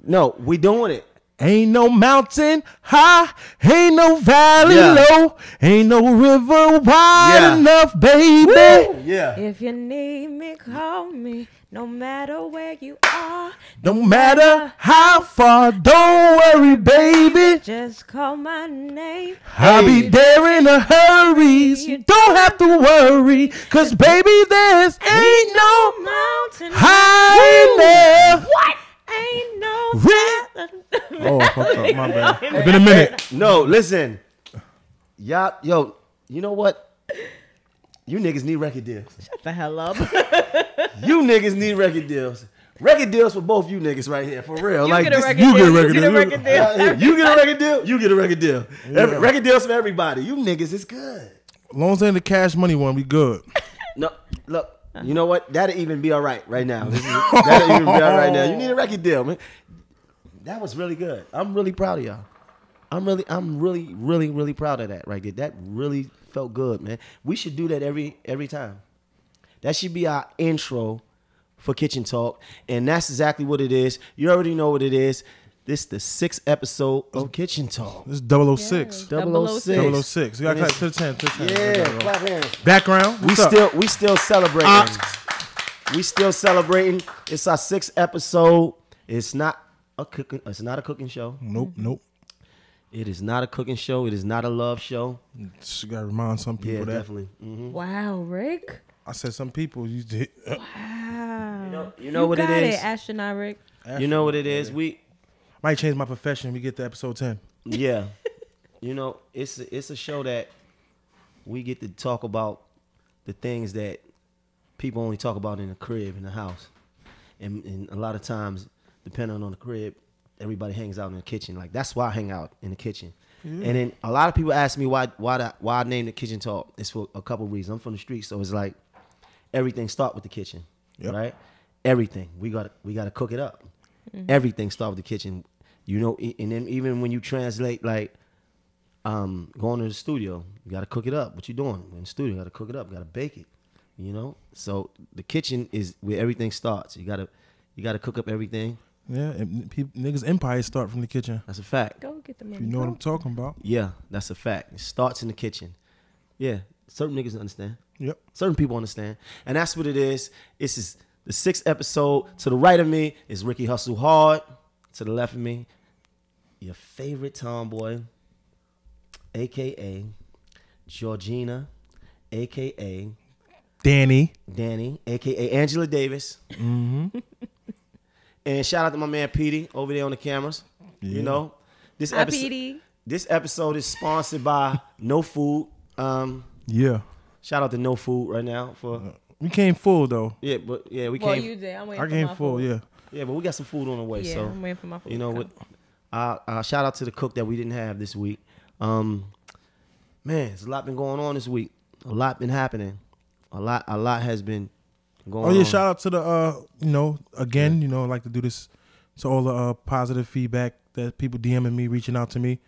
No, we doing it. Ain't no mountain high, ain't no valley low, ain't no river wide enough, baby. Woo! Yeah. If you need me, call me. No matter where you are. No matter how far, don't worry, baby. Just call my name. I'll be there in a hurry. So you don't have to worry. Cause baby, there's ain't no mountain high enough. What? Ain't no Oh, I fucked up. My bad. It's been a minute. No, listen. Y'all, yo, you know what? You niggas need record deals. Shut the hell up. You niggas need record deals. Record deals for both you niggas right here, for real. You like get a this, record you deal. get a record You deal. get a record deal. you get a record deal. You get a record deal. Yeah. Record deals for everybody. You niggas is good. As long as it ain't the cash money one, we good. No, look. You know what? That'll even be all right now. That'll even be all right now. You need a record deal, man. That was really good. I'm really proud of y'all. I'm really proud of that right there. That really felt good, man. We should do that every time. That should be our intro for Kitchen Talk, and that's exactly what it is. You already know what it is. This is the 6th episode of Kitchen Talk. This is 006. 006. 006. You got to clap to the 10. To the 10. Yeah, clap hands. Background. We still celebrating. We still celebrating. It's our 6th episode. It's not a cooking show. Nope. It is not a cooking show. It is not a love show. Just got to remind some people that. Definitely. Mm-hmm. Wow, Rick. I said some people. You did. Wow. You know what it is. Astronaut Rick. You know what it is. We might change my profession when we get to episode 10. Yeah. You know, it's a show that we get to talk about the things that people only talk about in the crib, in the house. And a lot of times, depending on the crib, everybody hangs out in the kitchen. Like, that's why I hang out in the kitchen. Mm-hmm. And then a lot of people ask me why I named the Kitchen Talk. It's for a couple of reasons. I'm from the street, so it's like everything start with the kitchen, right? Everything. We gotta cook it up. Mm-hmm. Everything start with the kitchen. You know, and then even when you translate, like, going to the studio, you got to cook it up. What you doing? In the studio, you got to cook it up. You got to bake it, you know? So the kitchen is where everything starts. You got to cook up everything. Yeah, and niggas' empires start from the kitchen. That's a fact. Go get the money. You know what I'm talking about? Yeah, that's a fact. It starts in the kitchen. Yeah, certain niggas understand. Yep. Certain people understand. And that's what it is. This is the 6th episode. To the right of me is Ricky Hustle Hard. To the left of me, your favorite tomboy, a.k.a. Georgina, a.k.a. Danny, a.k.a. Angela Davis. Mm-hmm. And shout out to my man Petey over there on the cameras. Yeah. You know, this episode is sponsored by No Food. Yeah. Shout out to No Food right now for. We came full though. Yeah, but we well, came. Well, you did. I came full. Food. Yeah. Yeah, but we got some food on the way. Yeah, so I'm waiting for my food. You know what? Shout out to the cook that we didn't have this week. Man, there's a lot been going on this week. A lot been happening. A lot has been going on. Oh yeah, shout out to the again, I like to do this to all the positive feedback that people DMing me, reaching out to me.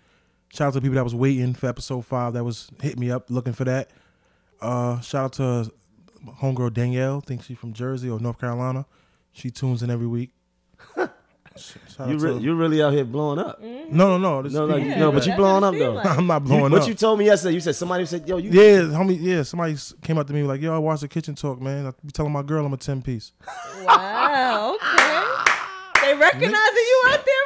Shout out to people that was waiting for episode 5 that was hitting me up looking for that. Shout out to homegirl Danielle, I think she's from Jersey or North Carolina. She tunes in every week. You're really out here blowing up. Mm-hmm. No. But you blowing up though. Like. I'm not blowing up. What you told me yesterday? You said somebody said, "Yo, you." Yeah, homie. Yeah, somebody came up to me like, "Yo, I watched the Kitchen Talk, man. I be telling my girl I'm a 10-piece." Wow. Okay. They recognizing you out there,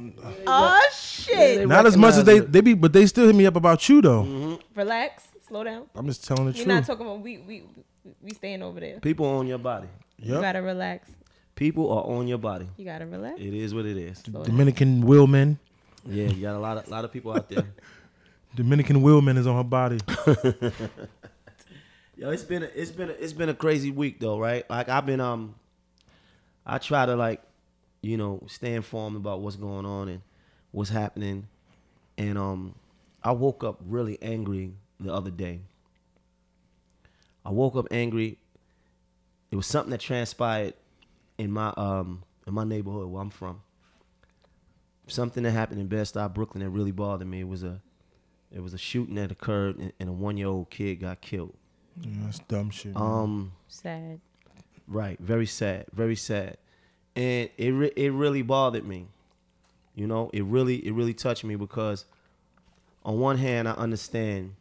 Rick? Oh shit. Not as much as they be, but they still hit me up about you though. Mm-hmm. Relax, slow down. I'm just telling the truth. You're not talking about we staying over there. People on your body. Yep. You gotta relax. People are on your body. You gotta relax. It is what it is. Dominican Willman. Yeah, you got a lot of people out there. Dominican Willman is on her body. Yo, it's been a crazy week though, right? Like I've been I try to stay informed about what's going on and what's happening. And I woke up really angry the other day. I woke up angry. It was something that transpired in my neighborhood where I'm from. Something that happened in Bed-Stuy, Brooklyn that really bothered me. It was a shooting that occurred and a 1-year-old kid got killed. Yeah, that's dumb shit. Sad. Right, very sad, very sad. And it really bothered me. You know, it really touched me because on one hand, I understand,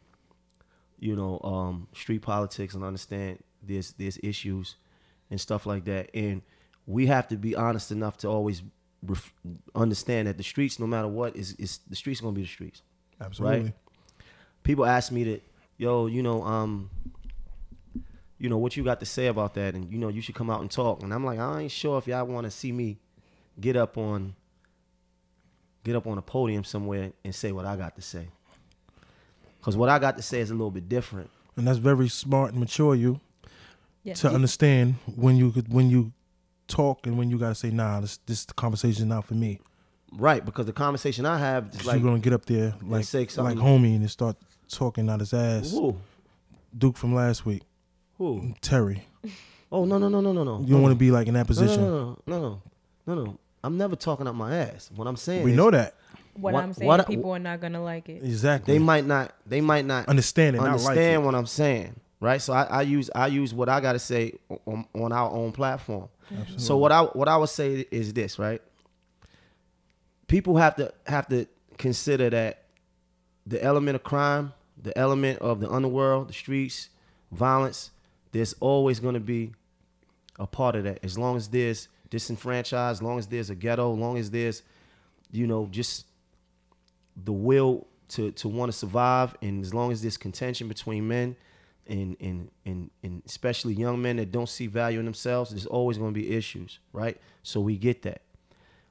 you know, street politics and understand there's issues and stuff like that. And we have to be honest enough to always understand that the streets, no matter what, is the streets going to be the streets. Absolutely. Right? People ask me that, yo, you know, what you got to say about that? And, you know, you should come out and talk. And I'm like, I ain't sure if y'all want to see me get up on a podium somewhere and say what I got to say. Because what I got to say is a little bit different. And that's very smart and mature Yes. to understand when you talk and when you got to say, nah, this conversation is not for me. Right, because the conversation I have is like, you're going to get up there like something. homie and start talking out his ass. Who? Duke from last week. Who? Terry. Oh, no. You don't want to be like in that position. No. I'm never talking out my ass. What I'm saying We is, know that. What I'm saying, people are not gonna like it. Exactly. They might not understand it, not like it. what I'm saying, right? So I use what I got to say on our own platform. Absolutely. So what I would say is this, right? People have to consider that the element of crime, the element of the underworld, the streets, violence, there's always going to be a part of that. As long as there's disenfranchised, as long as there's a ghetto, as long as there's, you know, just the will to want to survive, and as long as there's contention between men and especially young men that don't see value in themselves, there's always going to be issues, right? So we get that.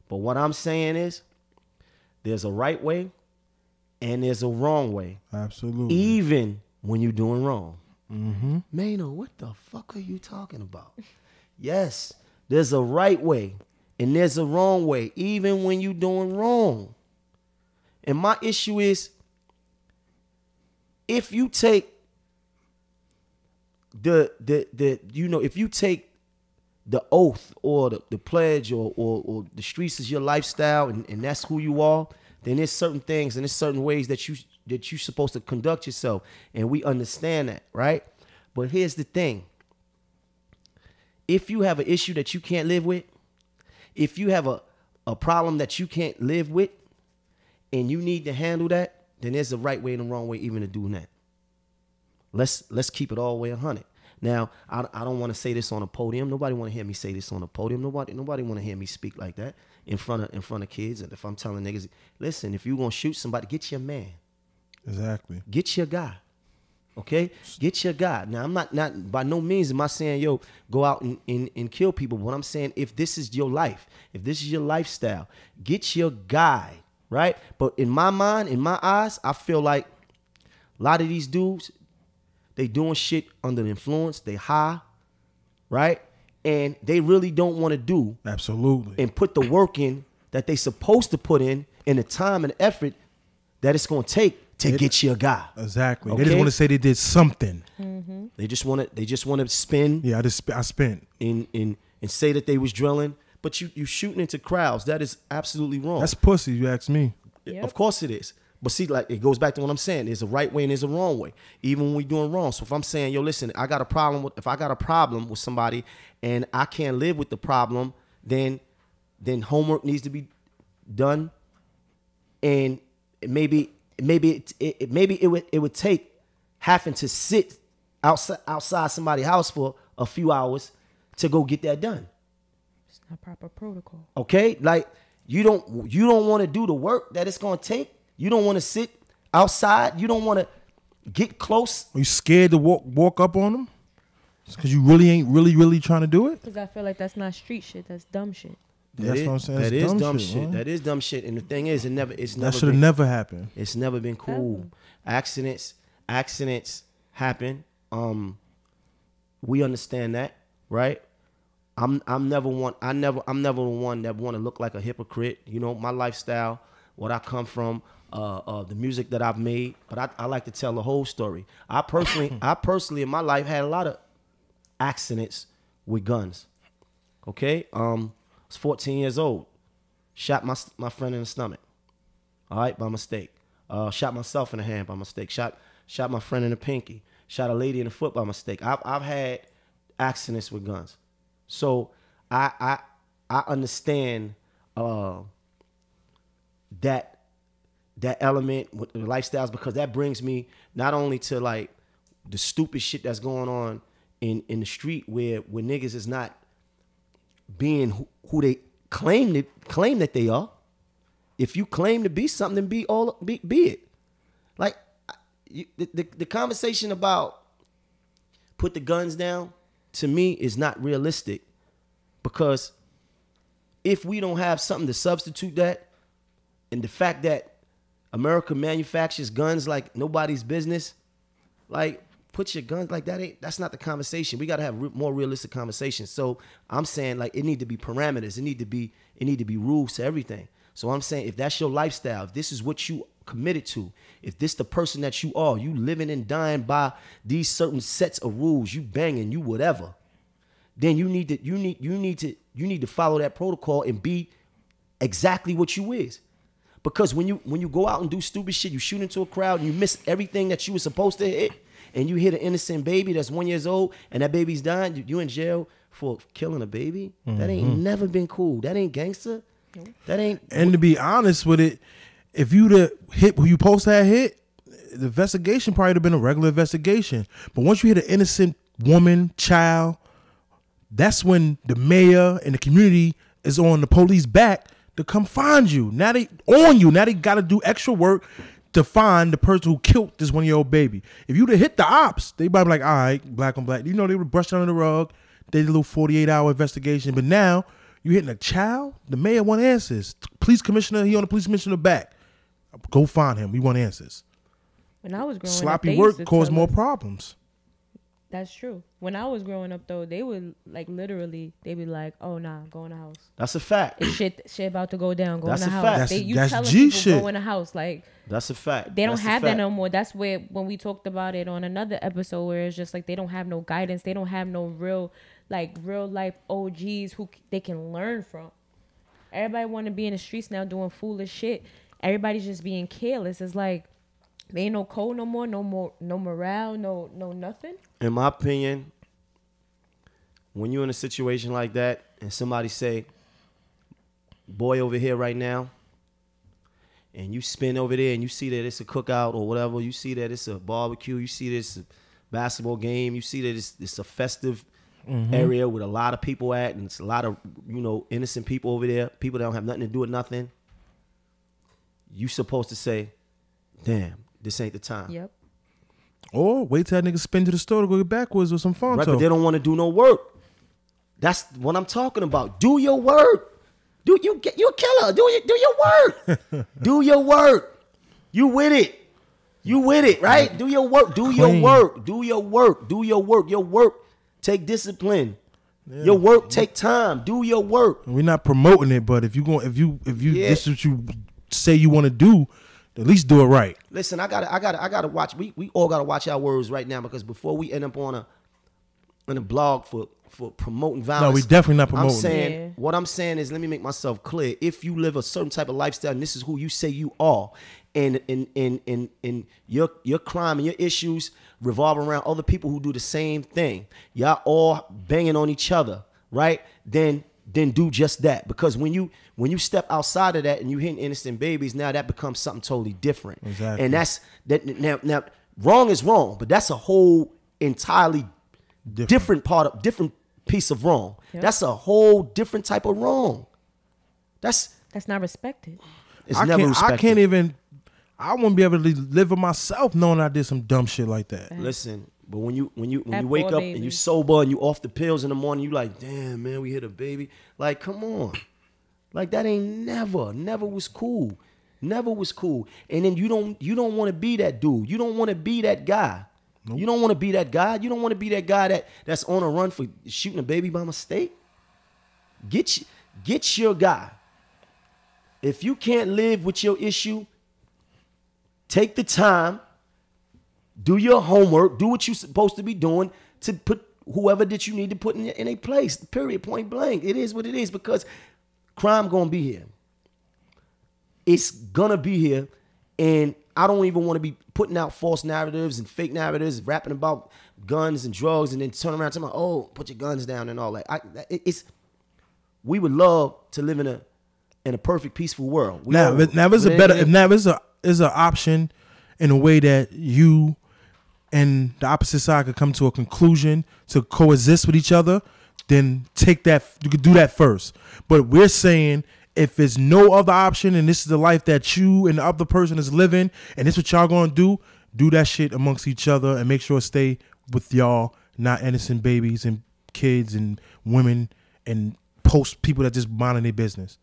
But what I'm saying is there's a right way and there's a wrong way. Absolutely. Even when you're doing wrong. Mm-hmm. Maino, what the fuck are you talking about? Yes, there's a right way and there's a wrong way, even when you're doing wrong. And my issue is, if you take if you take the oath or the pledge or the streets is your lifestyle and that's who you are, then there's certain things and there's certain ways that you're supposed to conduct yourself. And we understand that, right? But here's the thing. If you have an issue that you can't live with, if you have a problem that you can't live with, and you need to handle that, then there's a right way and a wrong way even to do that. Let's keep it all the way 100. Now, I don't want to say this on a podium. Nobody want to hear me say this on a podium. Nobody want to hear me speak like that in front of kids. And if I'm telling niggas, listen, if you gonna shoot somebody, get your man. Exactly. Get your guy. Okay? Get your guy. Now, I'm not by no means am I saying, yo, go out and kill people. But what I'm saying, if this is your life, if this is your lifestyle, get your guy. Right? But in my mind, in my eyes, I feel like a lot of these dudes, they doing shit under the influence. They high, right? And they really don't want to do absolutely and put the work in that they supposed to put in the time and effort that it's going to take to get your guy. Exactly. Okay? They just want to say they did something. Mm-hmm. They just want to spin. Yeah, I spent And say that they was drilling. But you shooting into crowds. That is absolutely wrong. That's pussy, you ask me. Yep. Of course it is. But see, like, it goes back to what I'm saying. There's a right way and there's a wrong way, even when we're doing wrong. So if I'm saying, yo, listen, if I got a problem with somebody and I can't live with the problem, then homework needs to be done. And maybe it would take having to sit outside somebody's house for a few hours to go get that done. It's not proper protocol. Okay? Like, you don't want to do the work that it's going to take. You don't want to sit outside. You don't want to get close. Are you scared to walk up on them? Because you really ain't really trying to do it? Because I feel like that's not street shit. That's dumb shit. That's what I'm saying. That is dumb shit. Man. That is dumb shit. And the thing is, that should have never happened. It's never been cool. Accidents happen. We understand that, right? I'm never the one that want to look like a hypocrite. You know, my lifestyle, what I come from, the music that I've made, but I like to tell the whole story. I personally in my life had a lot of accidents with guns. Okay? I was 14 years old. Shot my friend in the stomach. All right, by mistake. Shot myself in the hand by mistake. Shot my friend in the pinky. Shot a lady in the foot by mistake. I've had accidents with guns. So I understand that element with the lifestyles, because that brings me not only to like the stupid shit that's going on in the street where niggas is not being who they claim that they are. If you claim to be something, then be it. Like the conversation about put the guns down, to me, is not realistic, because if we don't have something to substitute that, and the fact that America manufactures guns like nobody's business, like put your guns like that's not the conversation. We got to have more realistic conversations. So I'm saying like it need to be parameters. It need to be rules to everything. So I'm saying if that's your lifestyle, if this is what you committed to, if this the person that you are, you living and dying by these certain sets of rules, you banging, you whatever, then you need to follow that protocol and be exactly what you is. Because when you go out and do stupid shit, you shoot into a crowd and you miss everything that you were supposed to hit, and you hit an innocent baby that's 1 year old and that baby's dying, you in jail for killing a baby. Mm-hmm. That ain't never been cool. That ain't gangster. That ain't. And to be honest with it, if you'd have hit who you supposed to have hit, the investigation probably would have been a regular investigation. But once you hit an innocent woman, child, that's when the mayor and the community is on the police back to come find you. Now they on you. Now they got to do extra work to find the person who killed this 1 year old baby. If you'd have hit the ops, they might be like, all right, black on black. You know, they would brush under the rug. They did a little 48-hour investigation. But now you hitting a child, the mayor want answers. Police commissioner, he on the police commissioner back. Go find him. We want answers. When I was growing up, sloppy work caused more problems. That's true. When I was growing up, though, they would like literally, they be like, "Oh nah, go in the house." That's a fact. It's shit about to go down. Go that's in the a house. fact. You that's telling G people shit. go in the house. Like that's a fact. They don't that's have that no more. That's where when we talked about it on another episode, where it's just like they don't have no guidance. They don't have no real life OGs who they can learn from. Everybody want to be in the streets now doing foolish shit. Everybody's just being careless. It's like there ain't no code no more, no morale, no nothing. In my opinion, when you're in a situation like that and somebody say, boy over here right now, and you spin over there and you see that it's a cookout or whatever, you see that it's a barbecue, you see that it's a basketball game, you see that it's a festive area with a lot of people at, and it's a lot of, innocent people over there, people that don't have nothing to do with nothing, you supposed to say, damn, this ain't the time. Yep. Or wait till that nigga spin to the store to go get backwards or some fun. Right, but they don't want to do no work. That's what I'm talking about. Do your work. You a killer. Do your work. Do your work. You with it. You with it, right? Do your work. Do your work. Do your work. Do your work. Your work take discipline. Yeah. Your work take time. Do your work. We're not promoting it, but if you this is what you say you want to do, at least do it right. Listen, I gotta watch. We all gotta watch our words right now, because before we end up on a blog for promoting violence. No, we definitely not promoting. What I'm saying is, let me make myself clear. If you live a certain type of lifestyle and this is who you say you are, and your crime and your issues revolve around other people who do the same thing, y'all all banging on each other, right? Then do just that. Because when you step outside of that and you hitting innocent babies, now that becomes something totally different. Exactly. And that's that. Now wrong is wrong, but that's a whole entirely different piece of wrong. Yep. That's a whole different type of wrong. That's not respected. It's never respected. I wouldn't be able to live with myself knowing I did some dumb shit like that. Listen, but when you wake up and you sober and you off the pills in the morning, you like, damn man, we hit a baby. Like, come on. Like, that ain't never was cool. Never was cool. And then you don't want to be that dude. You don't want to be that guy. Nope. You don't want to be that guy. You don't want to be that guy that's on a run for shooting a baby by mistake. Get your guy. If you can't live with your issue, take the time, do your homework, do what you're supposed to be doing to put whoever that you need to put in a place, period, point blank. It is what it is, because crime gonna be here. It's gonna be here, and I don't even want to be putting out false narratives and fake narratives, rapping about guns and drugs, and then turn around and tell me, oh, put your guns down and all that. We would love to live in in a perfect, peaceful world. Now it's a better. Now it's an option in a way that you and the opposite side could come to a conclusion to coexist with each other. Then take that. You could do that first. But we're saying if there's no other option and this is the life that you and the other person is living, and this is what y'all gonna do that shit amongst each other and make sure it stay with y'all, not innocent babies and kids and women and post people that just minding their business.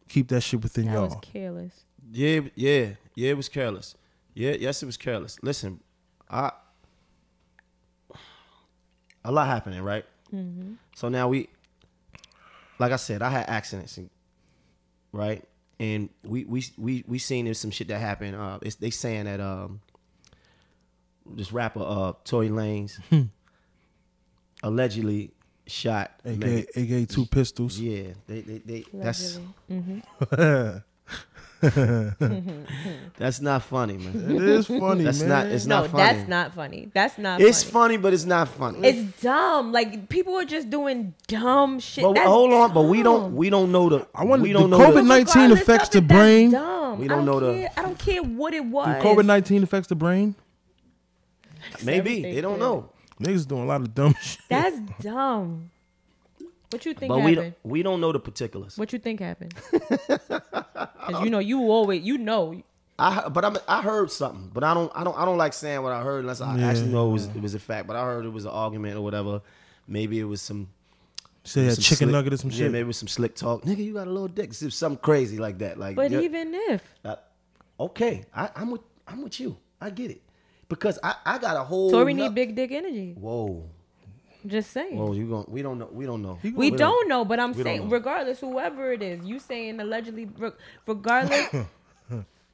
Keep that shit within y'all. That was careless. Yeah, it was careless. Yes, it was careless. Listen, a lot happening, right? Mm-hmm. So now like I said, I had accidents, right? And we seen there's some shit that happened. They saying that this rapper Tory Lanez allegedly shot AKA 2 pistols. Yeah, they that's that's not funny, man. It is funny, that's man. Not. It's not funny. That's not funny. That's not. It's funny. funny, but it's not funny. It's dumb. Like people are just doing dumb shit. But that's hold on, dumb. but we don't know the. I want we the don't know COVID-19 affects the brain. Dumb. We don't know I don't care what it was. Do COVID-19 affects the brain? Maybe they don't know. Niggas doing a lot of dumb shit. That's dumb. What you think But happened? we don't know the particulars. What you think happened? Because you always I heard something, but I don't like saying what I heard unless I actually know it was a fact. But I heard it was an argument or whatever. Maybe it was some. Say that chicken nugget or some shit. Yeah, maybe it was some slick talk. Nigga, you got a little dick. It was something crazy like that. Like, but even if. Okay, I'm with you. I get it because I got a whole. Tory need big dick energy. Whoa. Just saying. Well, we don't know. We don't know. We don't know, but I'm saying, regardless, whoever it is, you saying allegedly, regardless,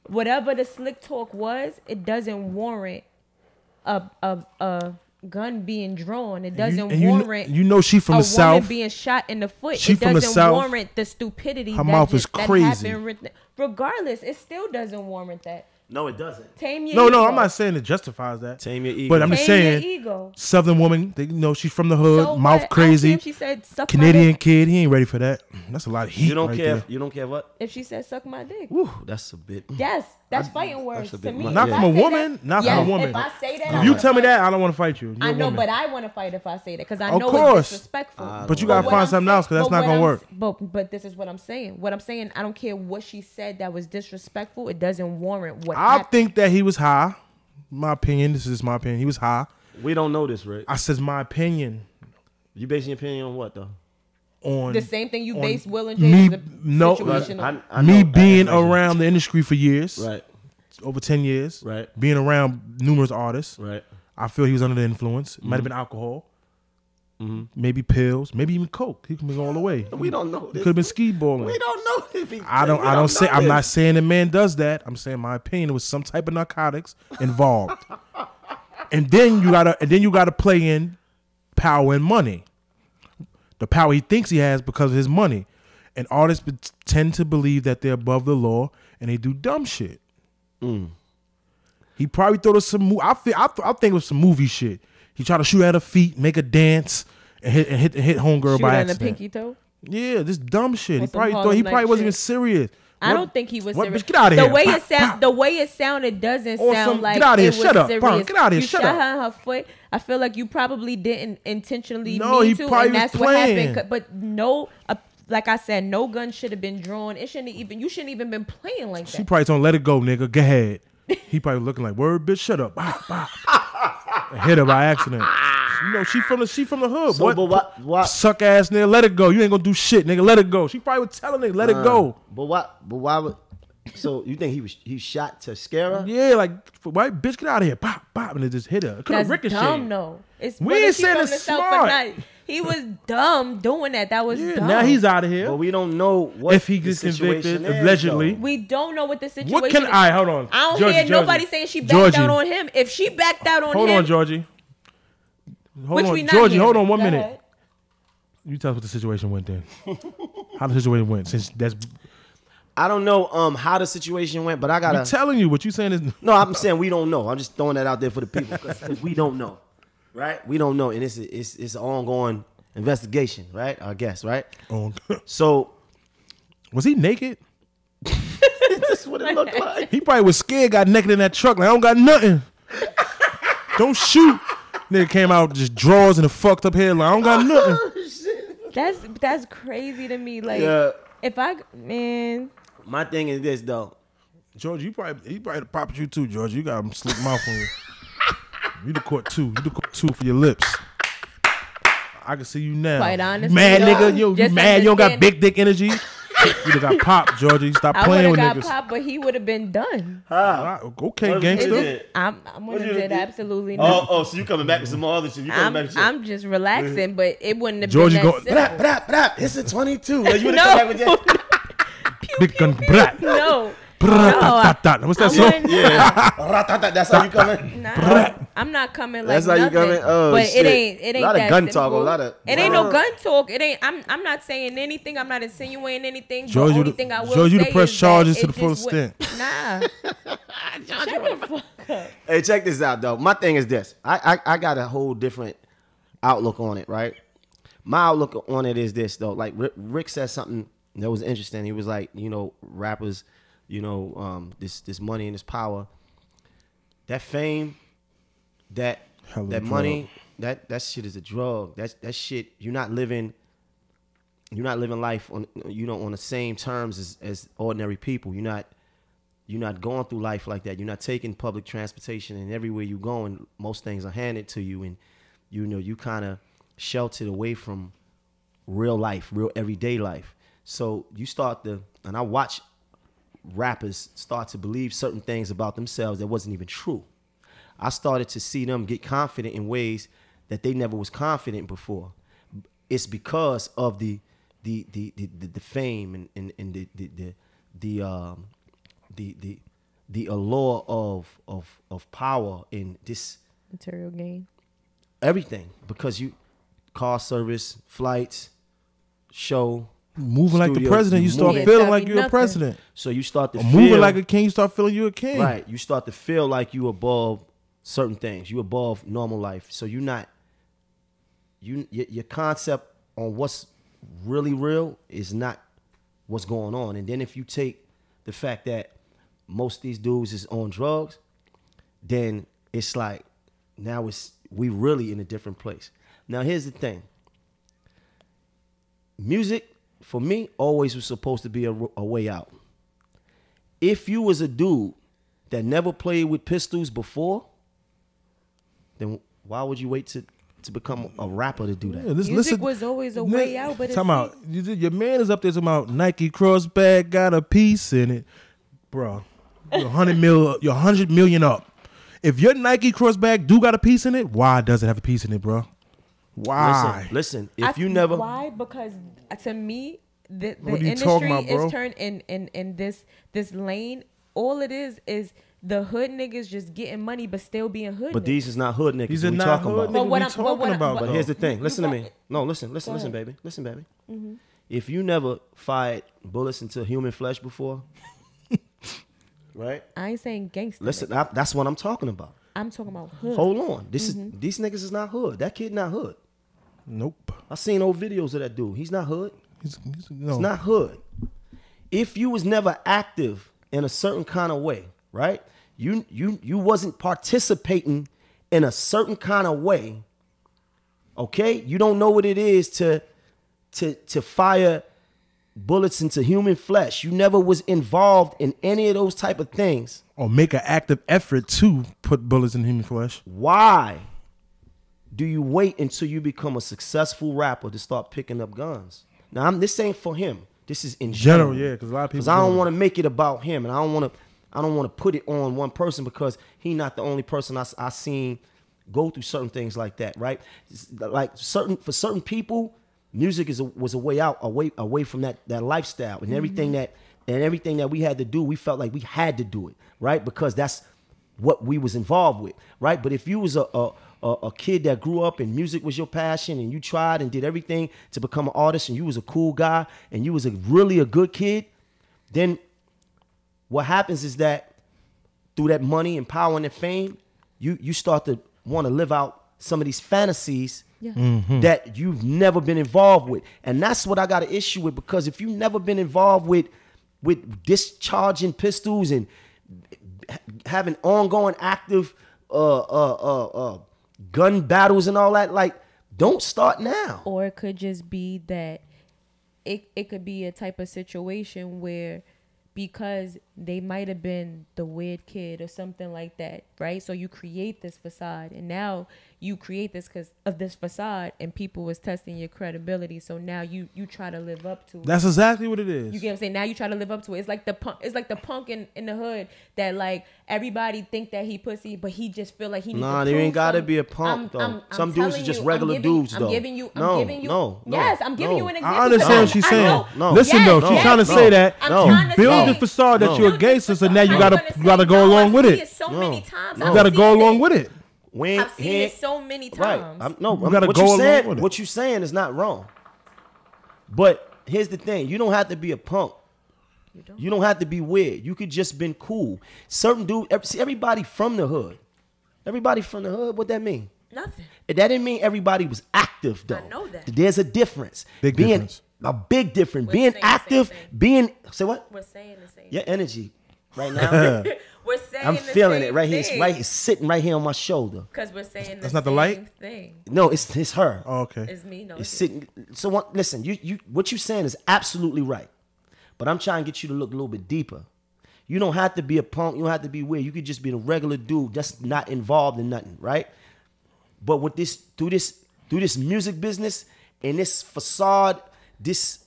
whatever the slick talk was, it doesn't warrant a gun being drawn. It doesn't warrant. You know, she from the south. A woman being shot in the foot. She it from the doesn't south. warrant the stupidity. Her mouth is crazy. Regardless, it still doesn't warrant that. No, it doesn't. Tame your ego. No, I'm not saying it justifies that. Tame your ego. But I'm just saying, your ego. Southern woman, she's from the hood, So mouth what? crazy. If she said suck Canadian my dick. kid, he ain't ready for that. That's a lot of heat. You don't right care. there. You don't care what? If she said suck my dick. Woo, that's a bit. Yes, that's fighting words that's a to bit me. much. Not If from I a say woman. that- Not yes, from a woman. If I say that, If you tell me that, I don't want to fight you. I know, woman. but I want to fight if I say that because I Of know course. it's disrespectful. But you gotta what find I'm something saying- else because that's but not what gonna I'm- work. But this is what I'm saying. What I'm saying, I don't care what she said that was disrespectful. It doesn't warrant what I happened. think that he was high. My opinion. This is my opinion. He was high. We don't know this, Rick. I says my opinion You basing your opinion on what though? on The same thing you on base Will and me- James no, situation on. I me know being that. around the industry for years, Right, over 10 years, right, being around numerous artists. right. I feel he was under the influence. It might have been alcohol, maybe pills, maybe even coke. He could be all the way. We don't know. He could have been ski balling. We don't know if he. I don't say. I'm not saying the man does that. I'm saying my opinion. There was some type of narcotics involved, and then you gotta play in power and money. The power he thinks he has because of his money, and artists tend to believe that they're above the law and they do dumb shit. He probably thought of some. I think it was some movie shit. He tried to shoot at her feet, make her dance, and hit homegirl Shoot by her in the accident. pinky toe. Yeah, this dumb shit. On He some probably Harlem Night wasn't even shit. serious. I don't think he was what, serious. bitch, get out of the here. way Pop, it sound, pop. the way it sounded doesn't Or sound some- like get out of here. it was Shut up, serious. punk. Get out of here. You Shut shot up. her in her foot. I feel like you probably didn't intentionally No, mean he to, probably and was that's what playing. happened. But no, like I said, no gun should have been drawn. It shouldn't even. You shouldn't even been playing like She that. probably told him, let it go, nigga. Go ahead. He probably looking like, word, bitch, shut up. Bop, bop. And hit her by accident. You know, she from the hood. So, but what? Suck ass nigga, let it go. You ain't gonna do shit, nigga. Let it go. She probably was telling nigga, let it go. But what? But why would? So you think he shot to scare her? Yeah, like, white bitch, get out of here. Bop, bop, and it just hit her. It could have That's ricocheted. dumb, though. It's We whether ain't she saying from it's the South or smart. not. He was dumb doing that. That was Yeah, dumb. now he's out of here. But we don't know what If he the gets situation convicted, is, allegedly. though. We don't know what the situation What can is. I hold on? I don't Georgie, hear nobody Georgie. saying she backed Georgie. out on him. If she backed out on Hold him, on, Georgie. Hold which on, we not Georgie. hearing. Hold on 1 Go minute. ahead. You tell us what the situation went then. How the situation went? Since that's I don't know how the situation went, but I I'm gotta. telling you, what you saying is No, I'm saying we don't know. I'm just throwing that out there for the people because we don't know, right? We don't know, and it's an ongoing investigation, right? I guess, right? oh, So was he naked? That's what it looked like. He probably was scared, got naked in that truck. Like, I don't got nothing. Don't shoot. Nigga came out just drawers and a fucked up hair. Like, I don't got nothing. That's crazy to me. Like, if man. My thing is this though. George, he probably popped you too, George. You got a slick mouth on you. You the court two. You the court two for your lips. I can see you now. Quite honestly, mad nigga, you mad? You don't got big dick energy. You done got popped, Georgie. Stop playing with niggas. I would have got popped, but he would have been done. Okay, gangster. I'm gonna did absolutely nothing. Oh, so you coming back with some more other shit? I'm just relaxing, but it wouldn't have Georgie been that go. It's a 22. Like, you would have come back with that. Big gun, brat. No. What's that song? Yeah. That's how you coming? Nah, I'm not coming like that's how you coming? Oh, but shit. It ain't a lot that of gun simple. talk. A lot of. It ain't no gun talk. It ain't. I'm not saying anything. I'm not insinuating anything. George, the only thing I will George, you say to press is charges that to the full extent. Nah. Shut the fuck up. Hey, check this out, though. My thing is this. I got a whole different outlook on it, right? My outlook on it is this, though. Like, Rick said something that was interesting. He was like, rappers, this money and this power, that fame, that money, that shit is a drug. That shit, you're not living life on on the same terms as ordinary people. You're not going through life like that. You're not taking public transportation, and everywhere you going, most things are handed to you, and you kind of sheltered away from real life, real everyday life. So you and I watch rappers start to believe certain things about themselves that wasn't even true. I started to see them get confident in ways that they never was confident before. It's because of the fame and the allure of power in this material gain. Everything, because you car service, flights, show. Moving studio, like the president, you start feeling like you're a president. So you start to moving like a king, you start feeling you're a king. Right. You start to feel like you above certain things. You above normal life. So you're not. Your concept on what's really real is not what's going on. And then if you take the fact that most of these dudes is on drugs, then it's like now we really in a different place. Now here's the thing. Music, for me, always was supposed to be a way out. If you was a dude that never played with pistols before, then why would you wait to become a rapper to do that? Yeah, music was always a way out, but talking about your man is up there talking about Nike cross bag got a piece in it, bro. You're 100 million up. If your Nike cross bag do got a piece in it, why does it have a piece in it, bro? Why? Listen. If you never, why? Because to me, the industry is turned in this lane. All it is the hood niggas just getting money, but still being hood. But these is not hood niggas. These are not hood niggas. What I'm talking about. But here's the thing. Listen to me. No, listen, baby. Listen, baby. Mm-hmm. If you never fired bullets into human flesh before, right? I ain't saying gangster. Listen, that's what I'm talking about. I'm talking about hood. Hold on. These niggas is not hood. That kid not hood. Nope. I seen old videos of that dude. He's not hood. He's It's not hood. If you was never active in a certain kind of way, right? You wasn't participating in a certain kind of way. Okay? You don't know what it is to fire bullets into human flesh. You never was involved in any of those type of things. Or make an active effort to put bullets in human flesh. Why do you wait until you become a successful rapper to start picking up guns? Now, this ain't for him. This is in general. Yeah, because a lot of people. Because I don't want to make it about him, and I don't want to put it on one person because he not the only person I seen go through certain things like that, right? Like for certain people, music was a way out, away from that lifestyle and everything that we had to do. We felt like we had to do it, right? Because that's what we was involved with, right? But if you was a kid that grew up and music was your passion and you tried and did everything to become an artist and you was a cool guy and you was really a good kid, then what happens is that through that money and power and that fame, you start to want to live out some of these fantasies that you've never been involved with. And that's what I got an issue with, because if you've never been involved with with discharging pistols and having ongoing active gun battles and all that. Like, don't start now. Or it could just be that it could be a type of situation where, because they might have been the weird kid or something like that, right? So you create this facade, and now you create this because of this facade, and people was testing your credibility. So now you try to live up to it. That's exactly what it is. You get what I'm saying? Now you try to live up to it. It's like the punk in the hood that like everybody think that he pussy, but he just feel like he needs to there ain't gotta some. be a punk though. Some telling dudes are just you, regular dudes though. I'm giving you. Yes, I'm giving you an example. I understand what she's saying. No. Listen though, she's trying to say that you build the facade that you're a gangster, so now you gotta go along with it. So many times. You gotta go along with it. I've seen it so many times. Right. What you saying is not wrong. But here's the thing: you don't have to be a punk. You don't have to be weird. You could just been cool. Certain dude, everybody from the hood. Everybody from the hood. What that mean? Nothing. That didn't mean everybody was active though. I know that. There's a difference. Difference. A big difference. We're Being saying the active, same thing. being say what? We're saying the same. Your energy right now. We're saying I'm the feeling same it right here. thing. It's right. It's sitting right here on my shoulder. Because we're saying That's the not the same light? thing. No, it's her. Oh, okay. It's me. No, It's sitting. So listen, you what you saying is absolutely right. But I'm trying to get you to look a little bit deeper. You don't have to be a punk. You don't have to be weird. You could just be a regular dude that's not involved in nothing, right? But with this through this music business and this facade, this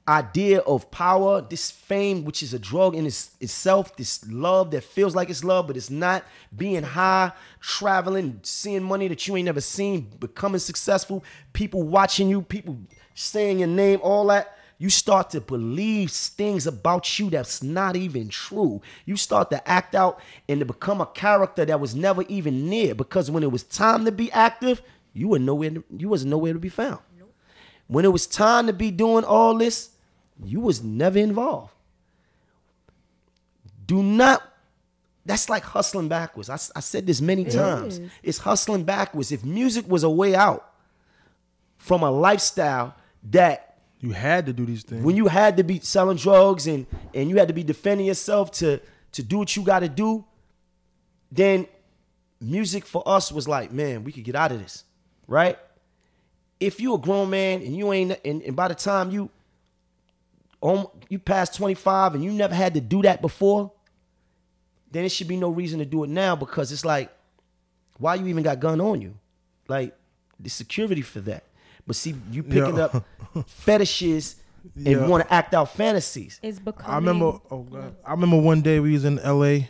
idea of power, this fame, which is a drug in itself, this love that feels like it's love, but it's not, being high, traveling, seeing money that you ain't never seen, becoming successful, people watching you, people saying your name, all that. You start to believe things about you that's not even true. You start to act out and to become a character that was never even near, because when it was time to be active, you wasn't nowhere to be found. Nope. When it was time to be doing all this, you was never involved. That's like hustling backwards. I said this many times. It's hustling backwards. If music was a way out from a lifestyle that you had to do these things, when you had to be selling drugs and you had to be defending yourself to do what you got to do, then music for us was like, man, we could get out of this, right? If you a grown man and you ain't, and by the time you past 25 and you never had to do that before, then it should be no reason to do it now, because it's like, why you even got gun on you? Like, the security for that. But see, you picking up fetishes and want to act out fantasies. It's becoming. I remember one day we was in LA. We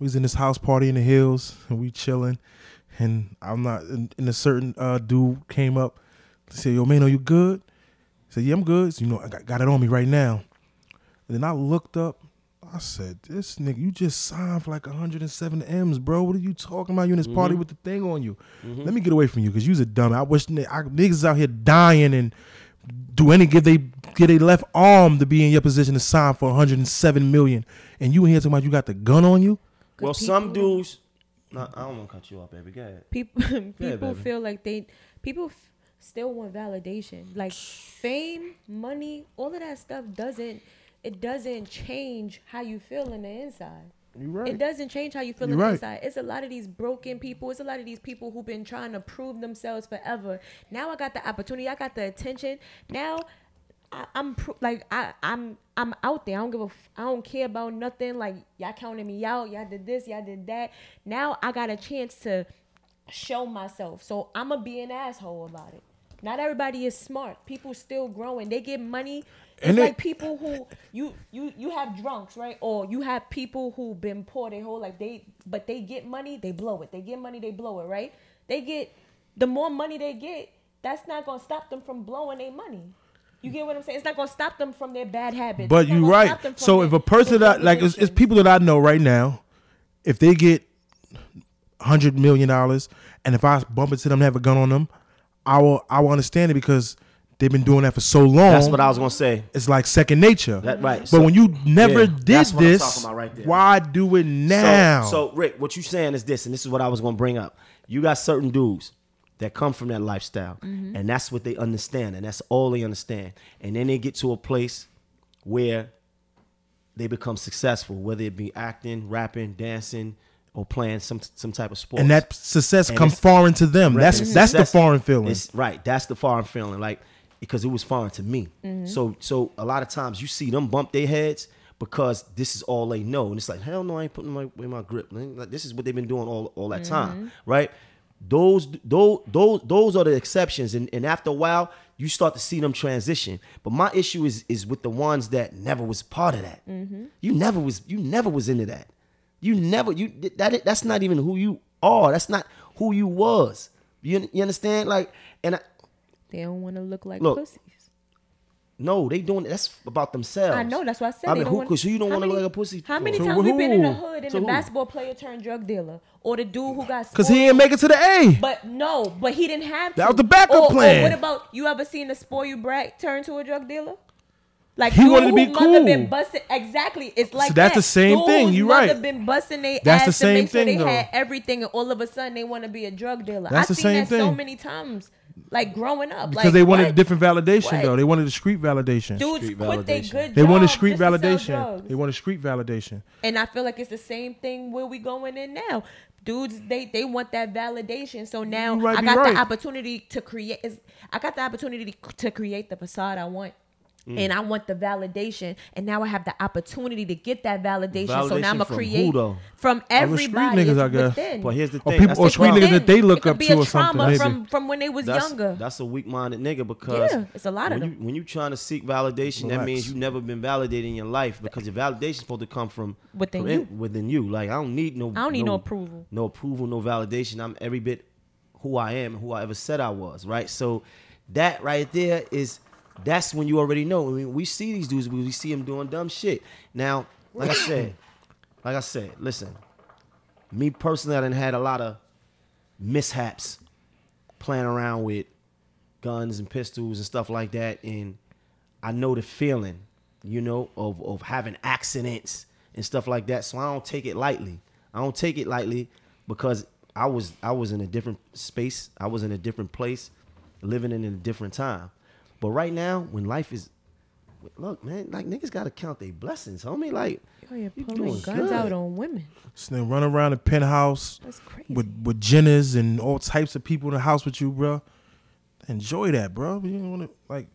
was in this house party in the hills and we chilling. And and a certain dude came up to say, "Yo, Maino, you good?" I said, "Yeah, I'm good." So, I got it on me right now. And then I looked up. I said, "This nigga, you just signed for like 107 M's, bro. What are you talking about? You in this party with the thing on you? Let me get away from you, because you's a dumb. I wish niggas out here dying and give they left arm to be in your position to sign for 107 million, and you in here talking about you got the gun on you." Well, some dudes. No, I don't want to cut you off, baby. Go ahead. People feel like people still want validation, like fame, money, all of that stuff doesn't change how you feel in the inside. You're right. It doesn't change how you feel in the inside. It's a lot of these broken people. It's a lot of these people who've been trying to prove themselves forever. Now I got the opportunity. I got the attention. Now I'm out there. I don't care about nothing. Like, y'all counted me out. Y'all did this. Y'all did that. Now I got a chance to show myself. So I'm gonna be an asshole about it. Not everybody is smart. People still growing. They get money. It's like people who you have drunks, right? Or you have people who been poor their whole life. But they get money, they blow it. They get money, they blow it, right? The more money they get, that's not gonna stop them from blowing their money. You get what I'm saying? It's not gonna stop them from their bad habits. But you're right. So if a person it's people that I know right now, if they get $100 million, and if I bump into them and have a gun on them, I will understand it, because they've been doing that for so long. That's what I was gonna say. It's like second nature. That right. But when you never did that's what I'm this, talking about right there. why do it now? So Rick, what you saying is this, and this is what I was gonna bring up. You got certain dudes that come from that lifestyle, and that's what they understand, and that's all they understand. And then they get to a place where they become successful, whether it be acting, rapping, dancing, or playing some type of sport. And that success And comes it's- foreign to them. That's the Success- foreign feeling. It's, right. That's the foreign feeling. Like, because it was foreign to me. So a lot of times you see them bump their heads because this is all they know. And it's like, hell no, I ain't putting my in my grip. Like, this is what they've been doing all that time. Right? Those are the exceptions. And after a while, you start to see them transition. But my issue is with the ones that never was part of that. You never was into that. That's not even who you are. That's not who you was. You understand? Like, and They don't want to look like Look, pussies. no, they doing that's about themselves. I know, that's why I said I they mean, don't want. because you don't How want to look many- like a pussy. How many So times we been in the who? hood and So the who? basketball player turned drug dealer, or the dude who got Because he spoiled? ain't make it to the A. But no, but he didn't have to. That was the backup plan. Or what about, you ever seen a spoiled brat turn to a drug dealer? Like, He dude wanted to be who mother been cool. busting. Exactly. It's like So that's that. the same Dude thing. whose You mother right. been busting their That's ass the to same make sure thing, they though. had everything, and all of a sudden they want to be a drug dealer. That's I've the seen same that so thing. many times. Like, growing up. Because like, they wanted what? different validation, What? though. They wanted the street validation. Dudes Street quit their validation. good They wanted job street just to sell validation. drugs. They wanted street validation. And I feel like it's the same thing where we going in now. Dudes, they want that validation. So now You might I be got right. the opportunity to create. I got the opportunity to create the facade I want. And I want the validation, and now I have the opportunity to get that validation. So now I'm Validation gonna from create who, though? from Other street everybody. niggas, It's I guess. within. But here's the Or thing. people- that's or the street problem. niggas that they look It could up be to a or something, trauma maybe. from when they was younger. That's a weak-minded nigga because Yeah, it's a lot of them. When you trying to seek validation, that Relax. means you never been validated in your life because your validation is supposed to come from Within in- you. Within you. Like, I don't need no approval. no approval, no validation. I'm every bit who I am and who I ever said I was. Right. So that right there that's when you already know. I mean, we see these dudes, we see them doing dumb shit. Now, like I said, listen. Me personally, I done had a lot of mishaps playing around with guns and pistols and stuff like that, and I know the feeling, of having accidents and stuff like that. So I don't take it lightly. I don't take it lightly because I was in a different space. I was in a different place, living in a different time. But right now, when life is, look, man, like, niggas gotta count their blessings, homie. Like, Oh, you're you pulling doing guns good. out on women. So they run around the penthouse That's crazy. with Jenners and all types of people in the house with you, bro. Enjoy that, bro. You don't want to, like.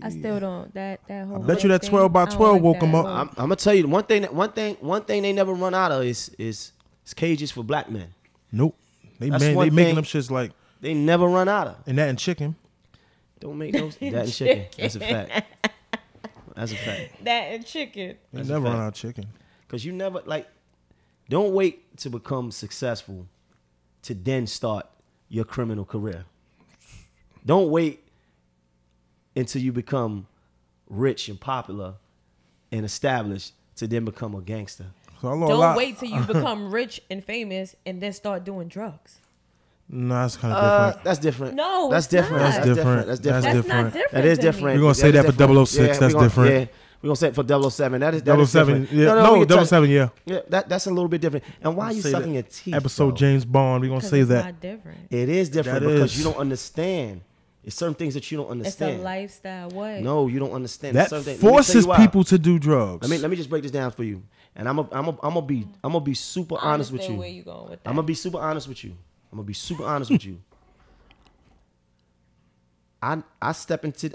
I still don't. That whole. I bet you that thing, 12 by I don't 12 like woke that 'em up. whole- I'm gonna tell you one thing they never run out of is cages for black men. Nope. They That's man, one they making thing. them shits like, They never run out of. and that and chicken. Don't make no that and chicken. That's a fact. That's a fact. That and chicken. They That's a never fact. run out of chicken. Cause you never don't wait to become successful to then start your criminal career. Don't wait until you become rich and popular and established to then become a gangster. So I know a Don't lot. wait till you become rich and famous and then start doing drugs. No, that's kind of different. That's different. No, that's it's different. not. That's different. That's That's different. That's not different. different. That is to me. different. We're gonna say that for 006, that's different. Yeah, we're gonna say it for 007. That is 007, different. yeah. we No, can touch- 007, yeah. Yeah, that's a little bit different. And why are you Say sucking that. your teeth? Episode though? James Bond, we're going to 'Cause say it's that. not different. It is different That because is. you don't understand. It's certain things that you don't It's a understand. lifestyle. What? No, you don't understand. That Certain things- let me tell forces you why. people to do drugs. Let me just break this down for you. And I'm gonna be super I honest with understand you. where you going with that. I'm gonna be super honest with you. I step into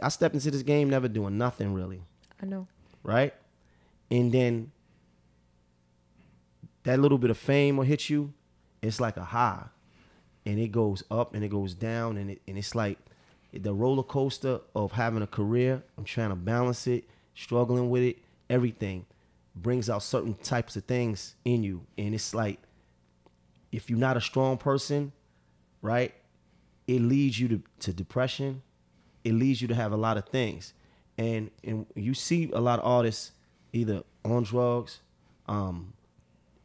this game never doing nothing really, I know. right? And then that little bit of fame will hit you. It's like a high, and it goes up and it goes down, and it's like the roller coaster of having a career. I'm trying to balance it, struggling with it. Everything brings out certain types of things in you, and it's like if you're not a strong person, right? It leads you to depression. It leads you to have a lot of things. And you see a lot of artists either on drugs,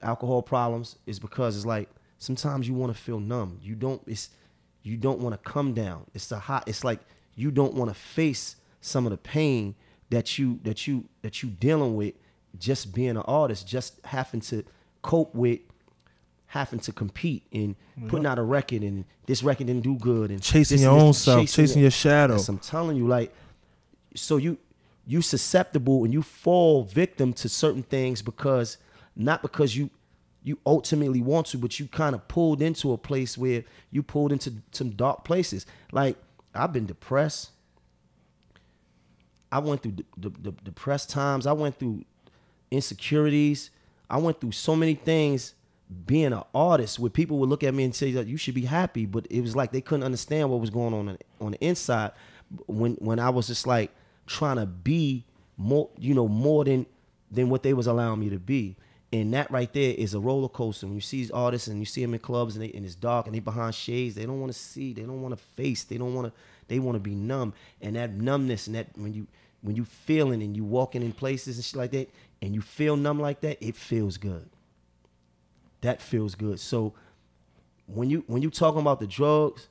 alcohol problems, is because it's like sometimes you want to feel numb. You don't want to come down. It's like you don't want to face some of the pain that you dealing with just being an artist, just having to cope with having to compete and putting out a record, and this record didn't do good, and chasing this your and own this, self, chasing your shadow. Yes, I'm telling you, like, so you susceptible and you fall victim to certain things not because you ultimately want to, but you kind of pulled into a place where you pulled into some dark places. Like, I've been depressed. I went through the depressed times. I went through insecurities. I went through so many things being an artist where people would look at me and say that you should be happy, but it was like they couldn't understand what was going on the inside when I was just like trying to be more, more than what they was allowing me to be. And that right there is a roller coaster. When you see these artists and you see them in clubs and it's dark and they behind shades, they don't want to see, they don't want to face, they want to be numb. And that numbness and that when you feeling and you walking in places and shit like that and you feel numb like that, it feels good. That feels good. So when you talking about the drugs,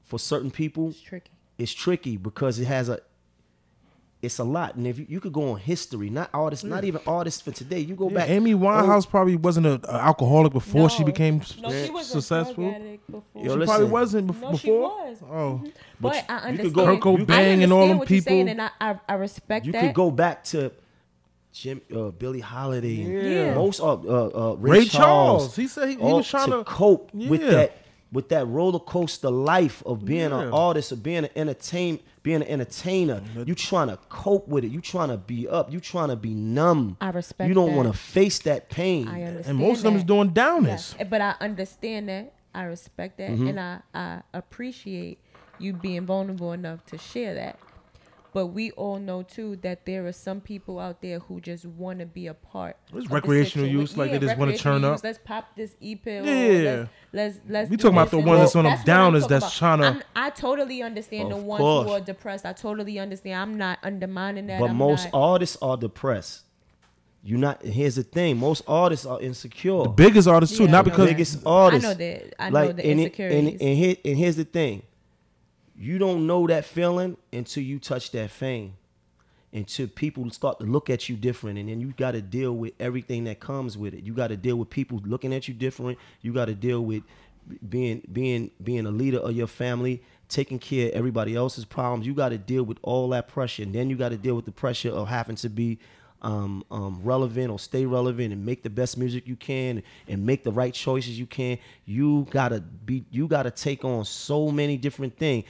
for certain people, it's tricky because it's a lot. And if you could go on history, not even artists for today. You go back. Amy Winehouse probably wasn't an alcoholic before she became she was successful. A drug addict before. She probably wasn't before. No, she was. Oh, but I understand. Kurt Cobain and all them what people. You're saying, and I respect that. You could go back to Billie Holiday and most Ray Charles. He said he was trying to cope with that roller coaster life of being an artist, of being an entertainer. You trying to cope with it. You trying to be up. You trying to be numb. I respect. You don't want to face that pain. I understand. And most of them is doing downers. Yeah. But I understand that. I respect that, and I appreciate you being vulnerable enough to share that. But we all know too that there are some people out there who just want to be a part. It's recreational use, like they just want to turn up. Let's pop this e-pill. Yeah. Let's. We talking about the ones that's on them downers that's trying to. I totally understand the ones who are depressed. I totally understand. I'm not undermining that. But most artists are depressed. Here's the thing. Most artists are insecure. The biggest artists too, not because biggest artists. I know that. I know the insecurities. And here's the thing. You don't know that feeling until you touch that fame, until people start to look at you different, and then you got to deal with everything that comes with it. You got to deal with people looking at you different. You got to deal with being a leader of your family, taking care of everybody else's problems. You got to deal with all that pressure, and then you got to deal with the pressure of having to be relevant or stay relevant and make the best music you can and make the right choices you can. You gotta take on so many different things,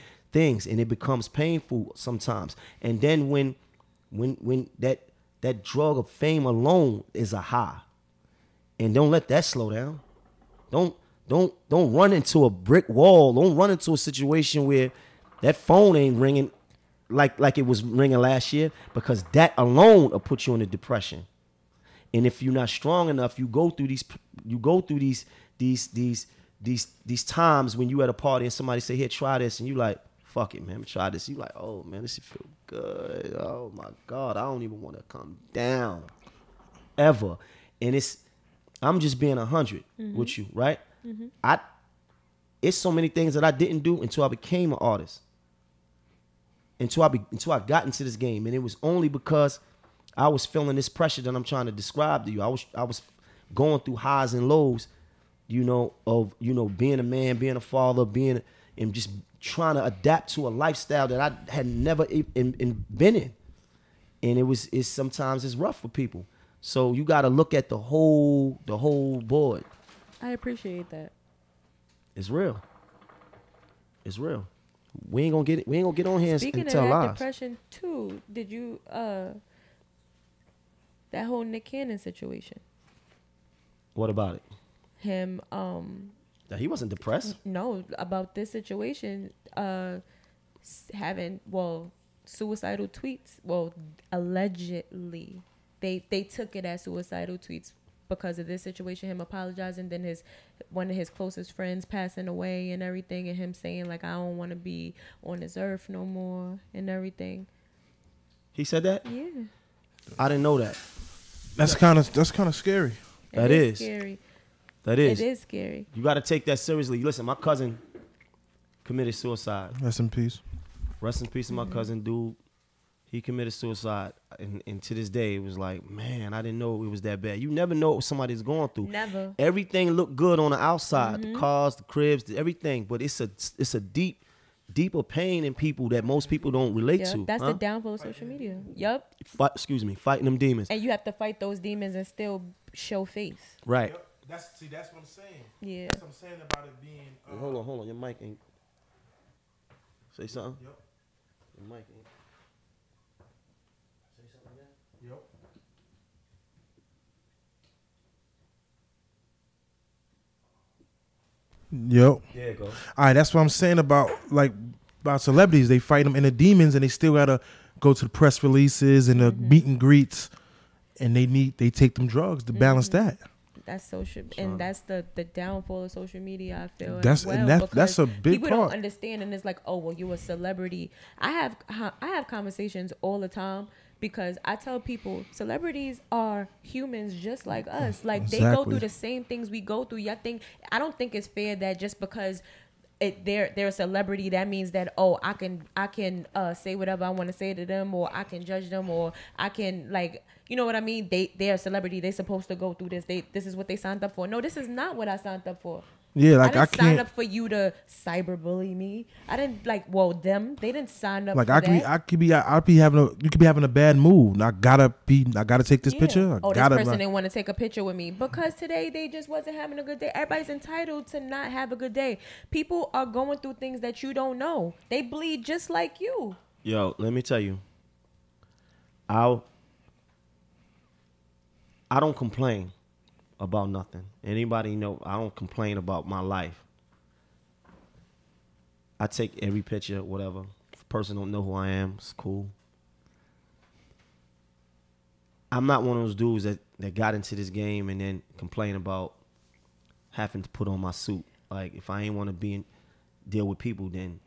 and it becomes painful sometimes. And then when that drug of fame alone is a high, and don't let that slow down. Don't run into a brick wall. Don't run into a situation where that phone ain't ringing like it was ringing last year, because that alone will put you in a depression. And if you're not strong enough, you go through these times when you at a party and somebody say, "Here, try this," and you like, "Fuck it, man, try this." You like, "Oh man, this feel good. Oh my God, I don't even want to come down ever." And I'm just being 100 with you, right? It's so many things that I didn't do until I became an artist. Until I got into this game, and it was only because I was feeling this pressure that I'm trying to describe to you. I was going through highs and lows, of being a man, being a father, and just trying to adapt to a lifestyle that I had never been in, and sometimes it's rough for people. So you got to look at the whole board. I appreciate that. It's real. It's real. We ain't gonna get on here Speaking and tell of that lies. Depression too, did you that whole Nick Cannon situation? What about it? Him That he wasn't depressed. No, about this situation, having suicidal tweets. Allegedly, they took it as suicidal tweets because of this situation, him apologizing, then one of his closest friends passing away and everything, and him saying like, "I don't want to be on this earth no more," and everything. He said that? Yeah. I didn't know that. That's kind of scary. That is scary. That is. It is scary. You got to take that seriously. Listen, my cousin committed suicide. Rest in peace. Rest in peace to my cousin, dude. He committed suicide, and to this day, it was like, man, I didn't know it was that bad. You never know what somebody's going through. Never. Everything looked good on the outside, the cars, the cribs, everything, but it's a deep deeper pain in people that most people don't relate Yep, to. that's the downfall of social media. Yep. Fighting them demons. And you have to fight those demons and still show face. Right. Yep. That's what I'm saying. Yeah. That's what I'm saying about it being. Hold on. Your mic ain't. Say something. Yep. Your mic ain't. Say something again. Yep. Yep. There you go. All right, that's what I'm saying about celebrities. They fight them in the demons, and they still gotta go to the press releases and the meet and greets, and they take them drugs to balance that. That's social, and that's the downfall of social media. I feel That's as well, that's a big people part. don't understand, and it's like, oh well, you're a celebrity. I have conversations all the time because I tell people celebrities are humans just like us. Like they go Exactly. through the same things we go through. I don't think it's fair that just because they're a celebrity, that means that I can say whatever I want to say to them, or I can judge them, or I can you know what I mean? They're a celebrity. They're supposed to go through this. This is what they signed up for. No, this is not what I signed up for. Yeah, I didn't sign can't. up for you to cyberbully me. I didn't they didn't sign up Like for I that. could be you could be having a bad mood. And I gotta take this picture. This person didn't want to take a picture with me because today they just wasn't having a good day. Everybody's entitled to not have a good day. People are going through things that you don't know. They bleed just like you. Yo, let me tell you. I don't complain about nothing. Anybody know I don't complain about my life. I take every picture, whatever. If a person don't know who I am, it's cool. I'm not one of those dudes that got into this game and then complain about having to put on my suit. Like if I ain't want to deal with people, then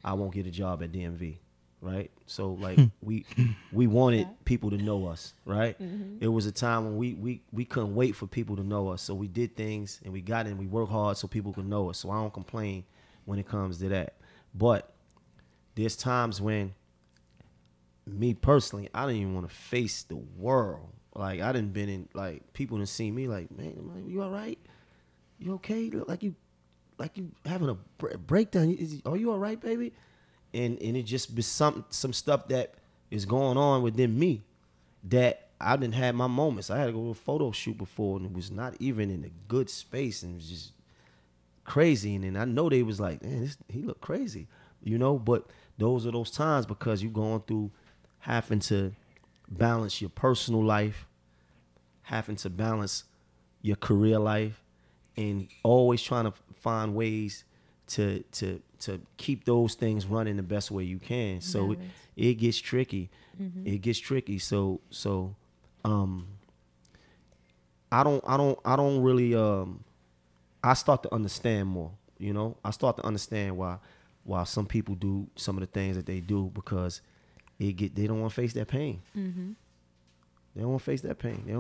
I won't get a job at DMV. Right, so like we wanted people to know us, right? Mm-hmm. It was a time when we couldn't wait for people to know us, so we did things and we worked hard so people could know us. So I don't complain when it comes to that. But there's times when me personally, I didn't even want to face the world. Like I didn't been in people didn't see me like, man, you all right? You okay? You look like you having a breakdown. Are you all right, baby? And it just be some stuff that is going on within me that I didn't have my moments. I had to go to a photo shoot before and it was not even in a good space and it was just crazy. And then I know they was like, man, he look crazy, but those are those times because you're going through having to balance your personal life, having to balance your career life, and always trying to find ways to keep those things running the best way you can. So it gets tricky. Mm-hmm. It gets tricky. So I don't really I start to understand more, I start to understand why some people do some of the things that they do because they don't want to face that pain. Mm-hmm. They don't want to face that pain. I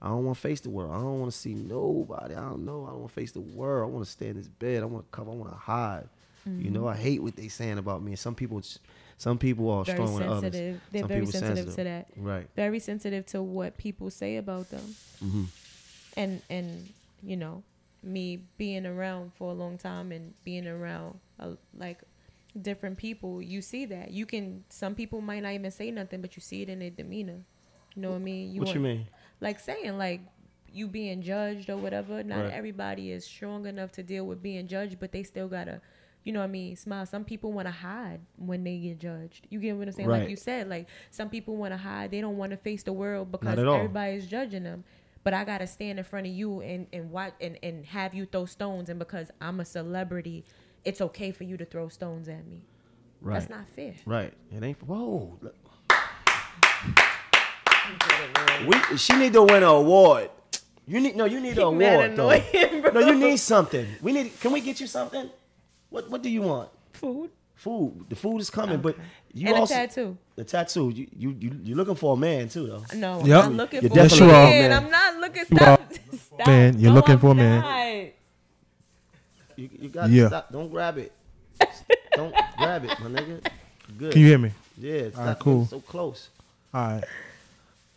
don't want to face the world. I don't want to see nobody. I don't want to face the world. I want to stay in this bed. I want to cover. I want to hide. Mm-hmm. I hate what they saying about me. And some people are very stronger than others. They're some very sensitive to that. Right. Very sensitive to what people say about them. Mm-hmm. And me being around for a long time and being around different people, you see that. Some people might not even say nothing, but you see it in their demeanor. You know what I mean? What you mean? Like saying you being judged or whatever. Not everybody is strong enough to deal with being judged, but they still gotta, smile. Some people want to hide when they get judged. You get what I'm saying? Right. Like you said, some people want to hide. They don't want to face the world because everybody's judging them. But I gotta stand in front of you and watch and have you throw stones. And because I'm a celebrity, it's okay for you to throw stones at me. Right. That's not fair. Right. It ain't. Whoa. She need to win an award. You need an award though. No, you need something. Can we get you something? What do you want? Food. The food is coming, but you and also a tattoo. The tattoo. You're looking for a man too though. No, I'm Yep. not looking You're for a definitely man. man. I'm not looking. Stop. Man, you're looking for a man. Not. You got to stop. Don't grab it. Don't grab it, my nigga. Good. Can you hear me? Yeah. All right, cool. So close. All right.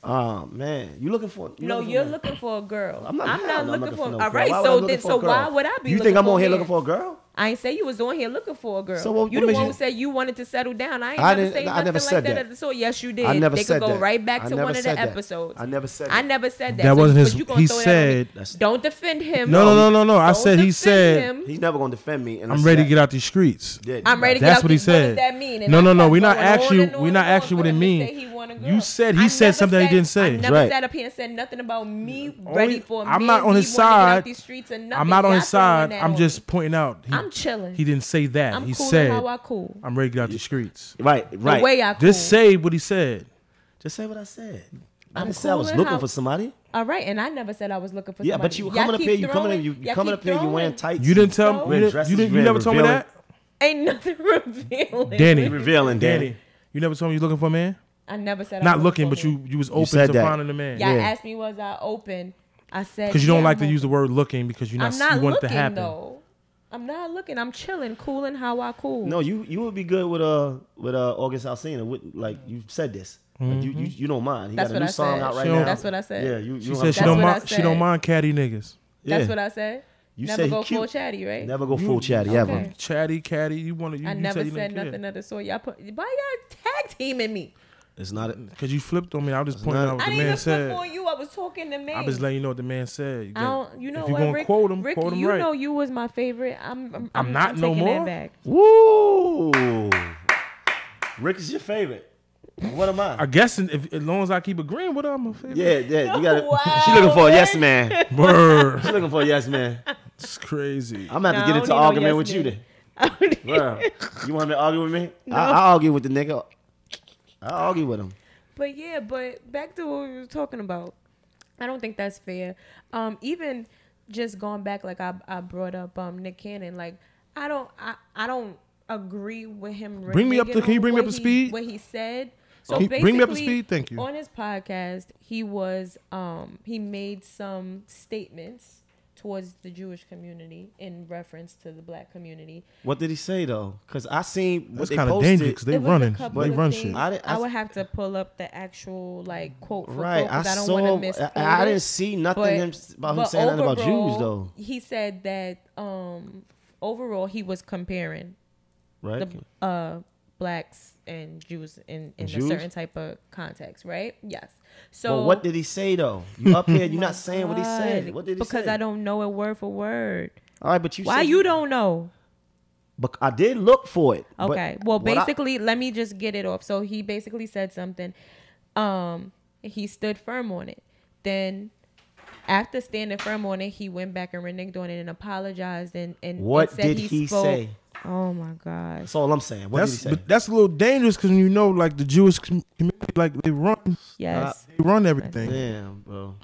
Oh man, you're looking for looking for a girl. I'm not looking for. no All girl. right, Why so would I look for a girl? why would I be? You looking think I'm for on here a man? looking for a girl? I ain't say you was on here looking for a girl. So what you the made one you- who said you wanted to settle down. I didn't- say I nothing never like said that. that. At the store. Yes, you did. I never they said could go that. right back I to never one of said the that. episodes. I never said I that. never said that. That wasn't but his. you gonna He throw that on me. said. Don't defend him. No. I Don't said he defend said. him. He's never gonna defend me. I'm ready to get out these streets. Yeah, I'm ready to That's get out what he these- said. What does that mean? And No. I kept We're not going actually. on and We're on not and on actually for what it him to means. say he want a girl. You said he I said never something he didn't say. I never Right. sat up here and said nothing about me Only- ready for a I'm man, not on me his wanting to get out side. these streets and I'm nothing. not on Y'all his throwing side. that I'm on just me. pointing out. I'm chilling. He didn't say that. I'm He cool said, how I cool. "I'm ready to get out these streets." Right. The Right. way I cool. Just say what he said. Just say what I said. I I'm didn't say I was cool in looking how- for somebody. All right, and I never said I was looking for Yeah, somebody. but you Y'all coming up keep here. You coming throwing- up. You y'all coming keep up here. You throwing. wearing tights. You didn't tell So- me. Wearing dresses, You wearing never told me revealing. that, Ain't nothing revealing. Danny. Revealing, Danny. You never told me you looking for a man. I never said I Not was looking, for but him. you was open said to that. finding a man. Y'all Yeah. asked me was I open. I said Because you don't yeah, like I'm to use the open. word looking because you're not. I'm not you want it looking to happen. though. I'm not looking. I'm chilling, cooling how I cool. No, you would be good with August Alsina. Like you said this. Like, you don't mind. He That's got a what new I song said. out right She now. don't- That's what I said. Yeah, you She don't said have she to- don't what I mind. She don't said. mind catty niggas. That's Yeah. what I said. You Never say go he cute. full chatty, right? Never go full chatty ever. Okay. Chatty, catty. You want to? I you never said you said didn't care. nothing of the sort. Y'all put why y'all tag teaming me? It's not. Because you flipped on me. I was just pointing not- out what I the didn't man even flip said. on you. I was talking to me. I was letting you know what the man said. You I don't. You know if you what, gonna Rick? quote him, Ricky, quote him you right. know you was my favorite. I'm not I'm no taking more? that back. Woo! Rick is your favorite. What am I I? guess as long as I keep agreeing with her, I'm a favorite. Yeah. You got. Wow, She looking for a Rick. yes man. Word. She looking for a yes man. It's crazy. I'm gonna have Nah, to I get don't into need no argument yes with you man. then. Bro, you want me to argue with me? I'll argue with the nigga. I'll argue with him. But yeah, but back to what we were talking about. I don't think that's fair. Even just going back, like I brought up Nick Cannon. Like I don't agree with him. Bring me up to- reneging can you on bring me up what to speed? What he said. So Can you bring me up to basically, speed? Thank you. On his podcast, he was he made some statements towards the Jewish community in reference to the black community. What did he say though? Because I seen what That's they kind of posted. dangerous because they It was a running. couple They of run things. shit. I would have to pull up the actual like quote for Right, quote, 'cause I, don't saw. want to misquote I it. didn't see nothing about him but saying nothing about overall, Jews though. He said that overall he was comparing Right? the blacks and Jews in a Jews? certain type of context, right? Yes. So But what did he say though? You up here? You're not saying what he God, said. What did he say? because I don't know it word for word. All right, but you. Why said you don't know? But I did look for it. but Okay. Well, what I- basically, let me just get it off. So he basically said something. He stood firm on it. Then, after standing firm on it, he went back and reneged on it and apologized and what said did he spoke. say? Oh my gosh. That's all I'm saying. What did he say? But that's a little dangerous because you know, like the Jewish community, like they run Yes. everything. Damn, bro.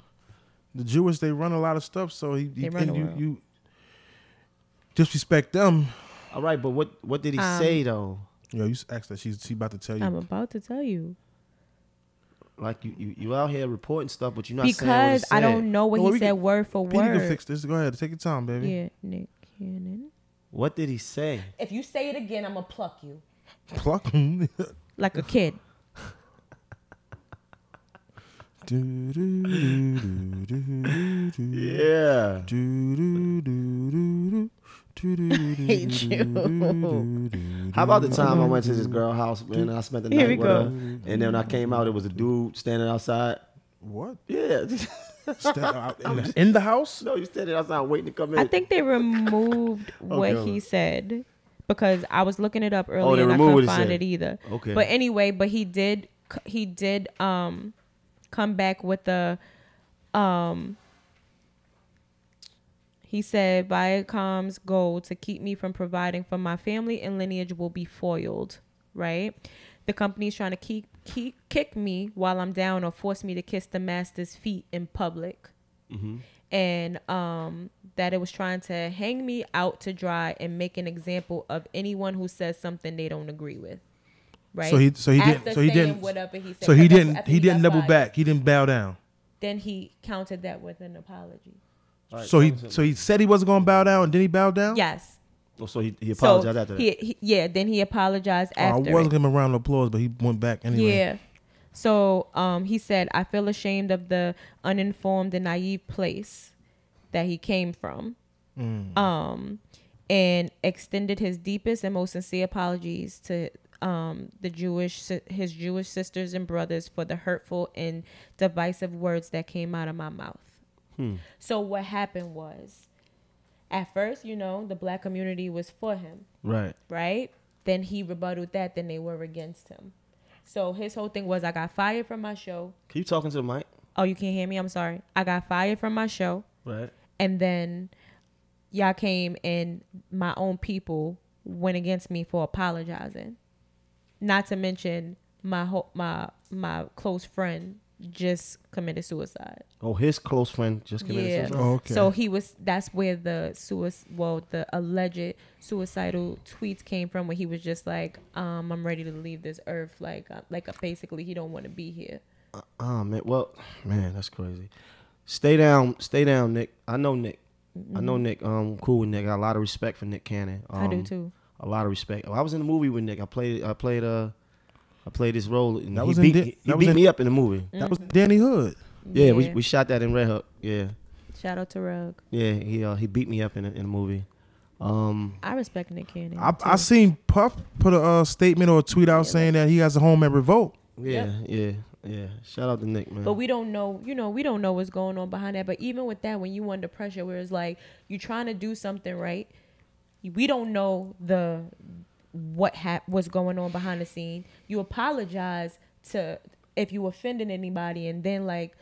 The Jewish, they run a lot of stuff. So They run the world. you disrespect them. All right, but what did he say though? Yo, you asked that she about to tell you. I'm about to tell you. Like you out here reporting stuff, but you're not saying what he Because said. I don't know what Well, he we said can- word for Petey can word. fix this. Go ahead, take your time, baby. Yeah, Nick Cannon. What did he say? If you say it again, I'm going to pluck you. Pluck him. Like a kid. Yeah. hate you. How about the time I went to this girl house, man? And I spent the Here night we with go. her, and then when I came out, it was a dude standing outside. What? Yeah. Stand out in the house? No, you standing outside waiting to come in. I think they removed what God. he said because I was looking it up they earlier and I removed what couldn't he find said. it either. Okay. But anyway, he did come back with the he said Viacom's goal to keep me from providing for my family and lineage will be foiled, right? The company's trying to kick me while I'm down or force me to kiss the master's feet in public. Mm-hmm. And that it was trying to hang me out to dry and make an example of anyone who says something they don't agree with. Right? So he After didn't saying whatever he said. So he 'cause didn't after he didn't left double Viacom. back. He didn't bow down. Then he countered that with an apology. All right, So he said he wasn't going to bow down, and then he bowed down. Yes. So he apologized So after that. then he apologized I after. wasn't it. giving him a round of applause, but he went back anyway. Yeah. So he said, I feel ashamed of the uninformed and naive place that he came from. and extended his deepest and most sincere apologies to his Jewish sisters and brothers for the hurtful and divisive words that came out of my mouth. So what happened was, at first, the black community was for him. Right? Then he rebutted that. Then they were against him. So his whole thing was, I got fired from my show. Can you talking to the mic? Oh, you can't hear me? I'm sorry. I got fired from my show. Right. And then y'all came and my own people went against me for apologizing. Not to mention my close friend just committed suicide. Oh, his close friend just committed suicide? Oh, okay. So that's where the alleged suicidal tweets came from, where he was just like, I'm ready to leave this earth. Like basically he don't want to be here. Man. Well, man, that's crazy. Stay down, Nick. I know Nick. I know Nick. Cool with Nick. I got a lot of respect for Nick Cannon. I do too. A lot of respect. I was in the movie with Nick. I played this role. And That he was beat me up in the movie. That was Danny Hood. Yeah, we shot that in Red Hook. Yeah. Shout out to Rug. Yeah, he beat me up in the movie. I respect Nick Cannon. I seen Puff put a statement or a tweet out saying that he has a home at Revolt. Yeah. Shout out to Nick, man. But we don't know, we don't know what's going on behind that. But even with that, when you under pressure, where it's like you trying to do something right, we don't know what's going on behind the scene. You apologize if you offended anybody, and then like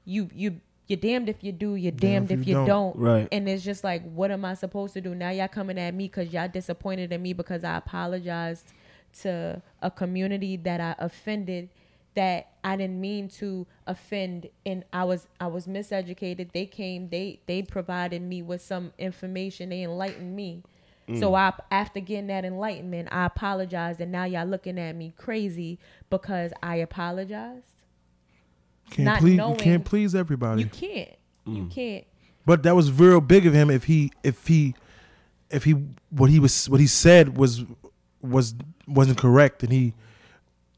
you're damned if you do, you're damned if you don't. Right. And it's just like, what am I supposed to do now? Y'all coming at me because y'all disappointed in me because I apologized to a community that I offended, that I didn't mean to offend, and I was miseducated. They came, they provided me with some information, they enlightened me. So after getting that enlightenment, I apologized, and now y'all looking at me crazy because I apologized. You can't please everybody. You can't. You can't. But that was real big of him. If he what he said wasn't correct, and he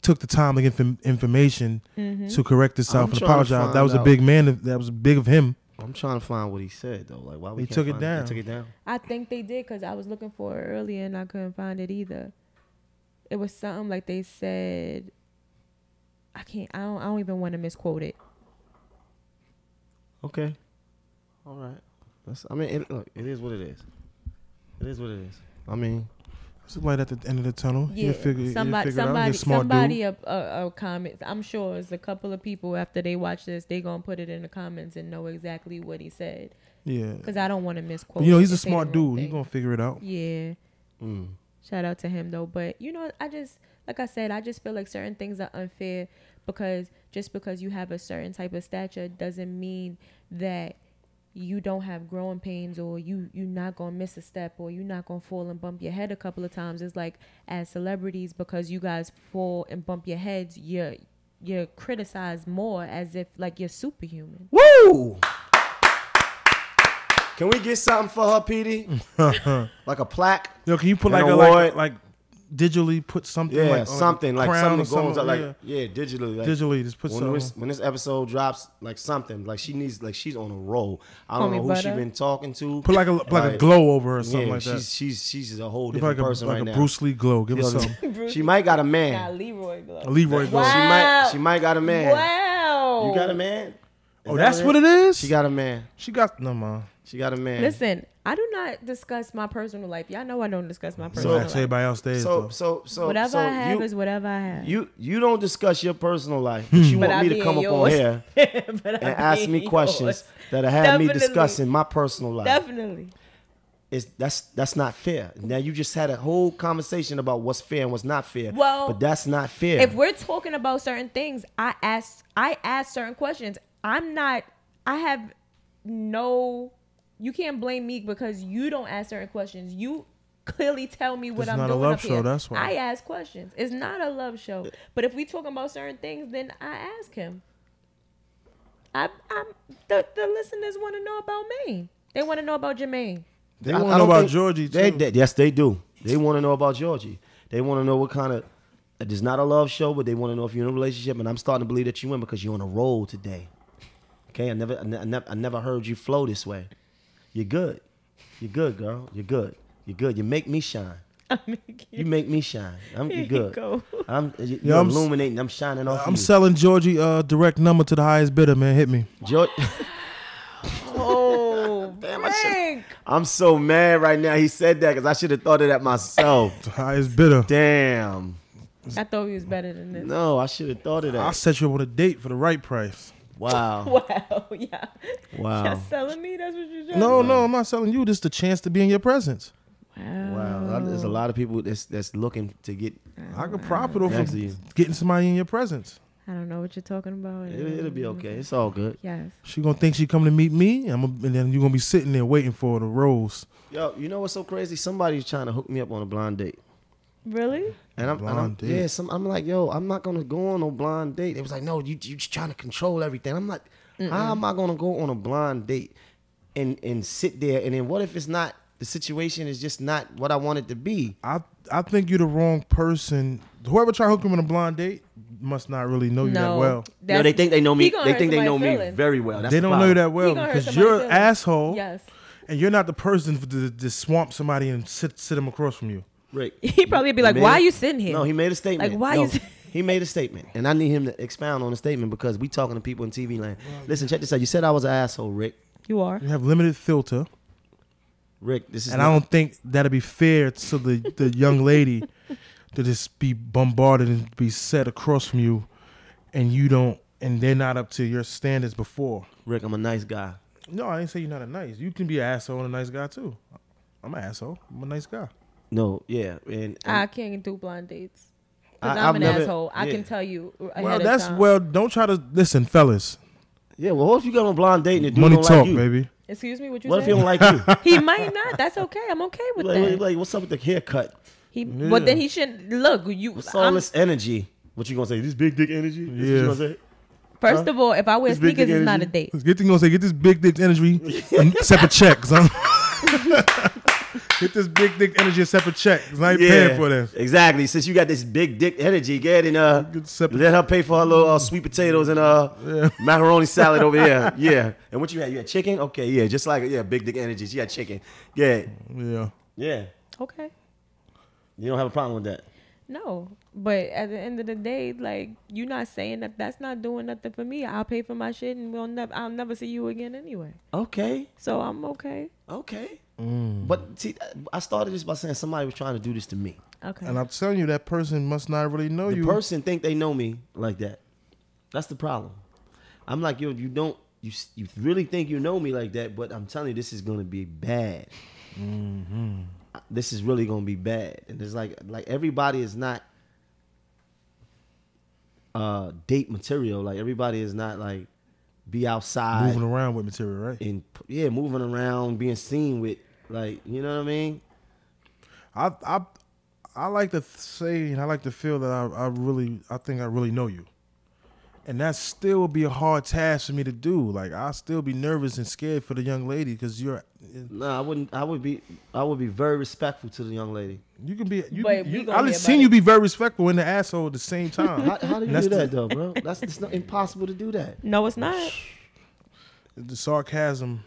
took the time to get information to correct himself and apologize. That was a big man. That was big of him. I'm trying to find what he said though. Like, why we He took it down. They took it down. I think they did, because I was looking for it earlier and I couldn't find it either. It was something like they said. I don't even want to misquote it. Okay. All right. Look, it is what it is. It is what it is. I mean, it's a light at the end of the tunnel. Yeah, somebody a comment. I'm sure it's a couple of people after they watch this, they gonna put it in the comments and know exactly what he said. Yeah. Because I don't want to misquote. He's a smart dude. He's gonna figure it out. Yeah. Shout out to him though. But I just feel like certain things are unfair, because just because you have a certain type of stature doesn't mean that you don't have growing pains, or you're not gonna miss a step, or you're not gonna fall and bump your head a couple of times. It's like, as celebrities, because you guys fall and bump your heads, you're criticized more as if like you're superhuman. Woo! Can we get something for her, PD? Like a plaque? Yo, can you put like award? like digitally put something? Yeah, like something like crown something goes up, like yeah, digitally. Like, digitally, just put something. When this episode drops, like something, like she's on a roll. I don't Call know me who she butter. been talking to. Put like a glow over her or something like that. She's a whole Give different like person like right a now. Bruce Lee glow. Give us something. She might got a Nah, man. Leroy Glow. A Leroy glow. Wow. She might got a man. Wow. You got a man? Oh, that's what it is? She got a man. She got no man. She got a man. Listen, I do not discuss my personal life. Y'all know I don't discuss my personal life. Everybody else stays. So Whatever I have is whatever I have. You don't discuss your personal life, but you want me to come up on here and ask me questions that have me discussing my personal life. Definitely. That's not fair. Now you just had a whole conversation about what's fair and what's not fair. Well, but that's not fair. If we're talking about certain things, I ask certain questions. You can't blame me because you don't ask certain questions. You clearly tell me what I'm doing. It's not a love up show, here. that's why. I ask questions. It's not a love show. But if we talking about certain things, then I ask him. The listeners want to know about Maine. They want to know about Jermaine. They want to know about Georgie too. Yes, they do. They want to know about Georgie. They want to know what kind of. It's not a love show, but they want to know if you're in a relationship. And I'm starting to believe that you win because you're on a roll today. Okay, I never heard you flow this way. You're good. You're good, girl. You're good. You're good. You make me shine. You make me shine. You're good. You're I'm illuminating. I'm shining off. I'm selling Georgie direct number to the highest bidder, man. Hit me. Oh, damn! I'm so mad right now. He said that because I should have thought of that myself. The highest bidder. Damn. I thought he was better than this. No, I should have thought of that. I'll set you up on a date for the right price. Wow. Wow. Yeah. Wow. You're selling me? That's what you're doing? No, I'm not selling you. This is the chance to be in your presence. Wow. There's a lot of people that's looking to get. I could profit off of getting somebody in your presence. I don't know what you're talking about. It'll be okay. It's all good. Yes. She gonna think she coming to meet me, and then you're gonna be sitting there waiting for the rose. Yo, you know what's so crazy? Somebody's trying to hook me up on a blind date. Really? And I'm like, yo, I'm not gonna go on no blind date. It was like, no, you trying to control everything. I'm like, how am I gonna go on a blind date and sit there? And then what if it's not, the situation is just not what I want it to be? I think you're the wrong person. Whoever try to hook him on a blind date must not really know you that well. No, they think they know me. They think they know me very well. They don't know you that well because you're an asshole. Yes. And you're not the person to swamp somebody and sit him across from you. Rick. He probably be like, why are you sitting here? No, he made a statement. Like, why he made a statement. And I need him to expound on the statement because we talking to people in TV land. Listen, check this out. You said I was an asshole, Rick. You are. You have limited filter. Rick, this is I don't think that'd be fair to the young lady to just be bombarded and be set across from you and they're not up to your standards before. Rick, I'm a nice guy. No, I didn't say you're not a nice. You can be an asshole and a nice guy too. I'm an asshole. I'm a nice guy. No, yeah. And I can't do blind dates. Because I'm an asshole. I can tell you ahead of time. Well, don't try to listen, fellas. Yeah, well, what if you got on a blind date and the dude Money don't talk, like you? Baby. Excuse me, what you What said? if he don't like you? He might not. That's okay. I'm okay with that. Like, what's up with the haircut? But then he shouldn't look. What's all this energy? What you gonna say? This big dick energy? This what you gonna say? First of all, if I wear sneakers, it's not a date. Get this big dick energy and separate check, son. Get this big dick energy and separate check. I ain't paying for this. Exactly. Since you got this big dick energy, get in let her pay for her little sweet potatoes and macaroni salad over here. Yeah. And what you had? You had chicken? Okay, yeah. Just like big dick energy. She had chicken. Yeah. Yeah. Yeah. Okay. You don't have a problem with that? No. But at the end of the day, like, you're not saying that's not doing nothing for me. I'll pay for my shit and I'll never see you again anyway. Okay. So I'm okay. Okay. But see, I started this by saying somebody was trying to do this to me. Okay. And I'm telling you, that person must not really know you. The person think they know me like that. That's the problem. I'm like, yo, you really think you know me like that, but I'm telling you, this is gonna be bad. This is really gonna be bad. And it's like everybody is not date material. Like everybody is not like be outside moving around with material, right? And moving around, being seen with, like, you know what I mean? I like to say and I like to feel that I think I really know you. And that still would be a hard task for me to do. Like, I'll still be nervous and scared for the young lady because you're. No, I wouldn't. I would be very respectful to the young lady. You can be. I've seen you be very respectful in the asshole at the same time. How do you do that though, bro? It's not impossible to do that. No, it's not. The sarcasm.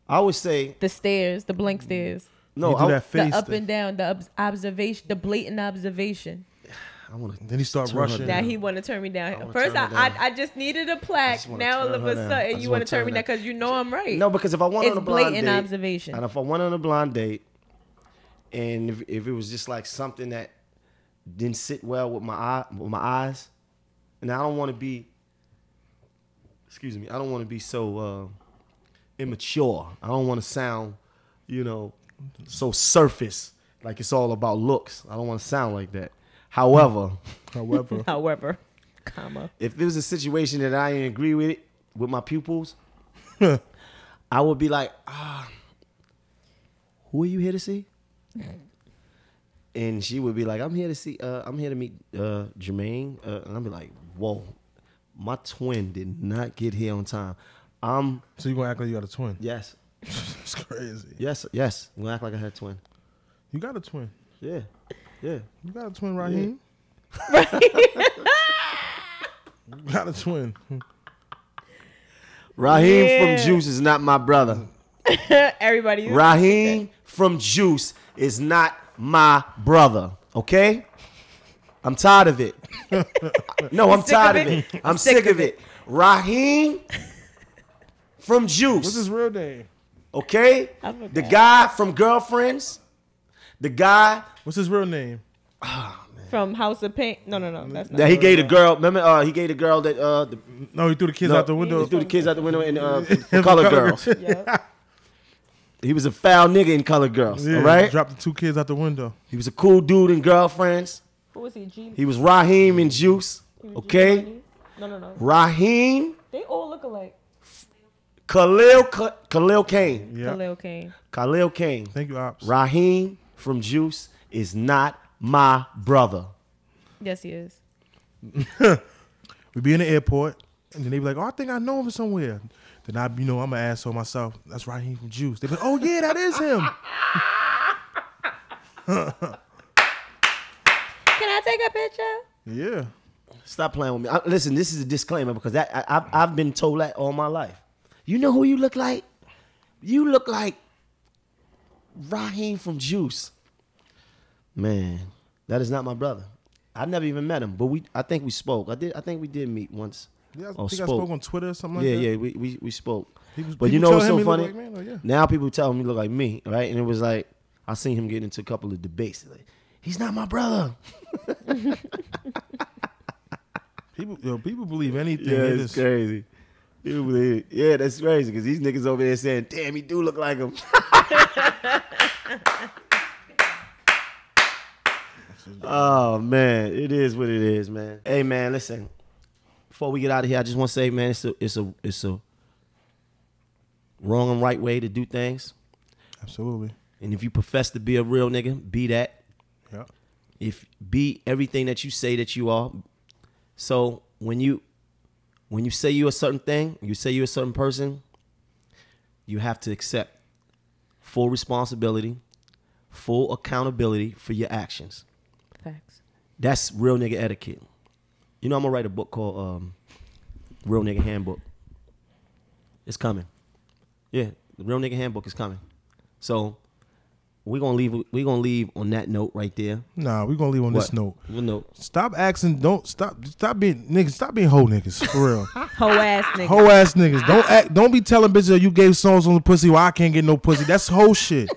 I always say the stares, the blank stares. No, that face the up and down, the observation, the blatant observation. Then he start rushing. Now he want to turn me down. First, I just needed a plaque. Now all of a sudden you want to turn me down because you know I'm right. No, because if I went on a blind date, observation. And if I went on a blind date, and if it was just like something that didn't sit well with my eyes, and I don't want to be. Excuse me. I don't want to be so immature. I don't want to sound, so surface, like it's all about looks. I don't want to sound like that. However, comma. If there was a situation that I didn't agree with my pupils, I would be like, who are you here to see? And she would be like, I'm here to meet Jermaine. And I'd be like, whoa, my twin did not get here on time. So you gonna act like you got a twin? Yes. It's crazy. Yes. I'm gonna act like I had a twin. You got a twin? Yeah. You got a twin, Raheem? Yeah. You got a twin. Raheem from Juice is not my brother. Everybody. Raheem from Juice is not my brother. Okay? I'm tired of it. No, I'm tired of it. I'm sick of it. Raheem from Juice. What's his real name? Okay? The guy from Girlfriends. The guy. What's his real name? From House of Pain. No, that's not. That he gave the girl. Remember, he gave the girl that. No, he threw the kids out the window. He threw the kids out the window in Colored Girls. Yep. He was a foul nigga in Colored Girls. Yeah, all right. Dropped the 2 kids out the window. He was a cool dude in Girlfriends. Who was he? G. He was Raheem in Juice. Okay. No. Raheem. They all look alike. Khalil Kane. Yeah. Khalil Kane. Thank you, Ops. Raheem from Juice is not my brother. Yes, he is. We be in the airport, and then they be like, "Oh, I think I know him from somewhere." Then I'm an asshole myself. That's Raheem from Juice. They be like, "Oh yeah, that is him." Can I take a picture? Yeah. Stop playing with me. Listen, this is a disclaimer because I've been told that all my life. You know who you look like? You look like Raheem from Juice. Man, that is not my brother. I never even met him, but I think we spoke. I think we did meet once. Yeah, I think I spoke on Twitter or something like that. Yeah, we spoke. But you know what's so funny? Like, man, yeah. Now people tell him he look like me, right? And it was like I seen him get into a couple of debates. Like, he's not my brother. People believe anything. Yeah, it's crazy. People believe it. Yeah, that's crazy because these niggas over there saying, "Damn, he do look like him." Oh man, it is what it is, man. Hey man, listen. Before we get out of here, I just want to say, man, it's a wrong and right way to do things. Absolutely. And if you profess to be a real nigga, be that. Yeah. If be everything that you say that you are. So when you say you're a certain thing, you say you're a certain person, you have to accept full responsibility, full accountability for your actions. Facts. That's real nigga etiquette. You know, I'm gonna write a book called Real Nigga Handbook. It's coming. Yeah, the Real Nigga Handbook is coming. So we're gonna leave on that note right there. Nah, we're gonna leave on this note. What note? Stop asking. Stop being niggas. Stop being hoe niggas for real. Hoe ass niggas. Hoe ass niggas. Don't be telling bitches you gave songs on the pussy. Well, I can't get no pussy. That's hoe shit.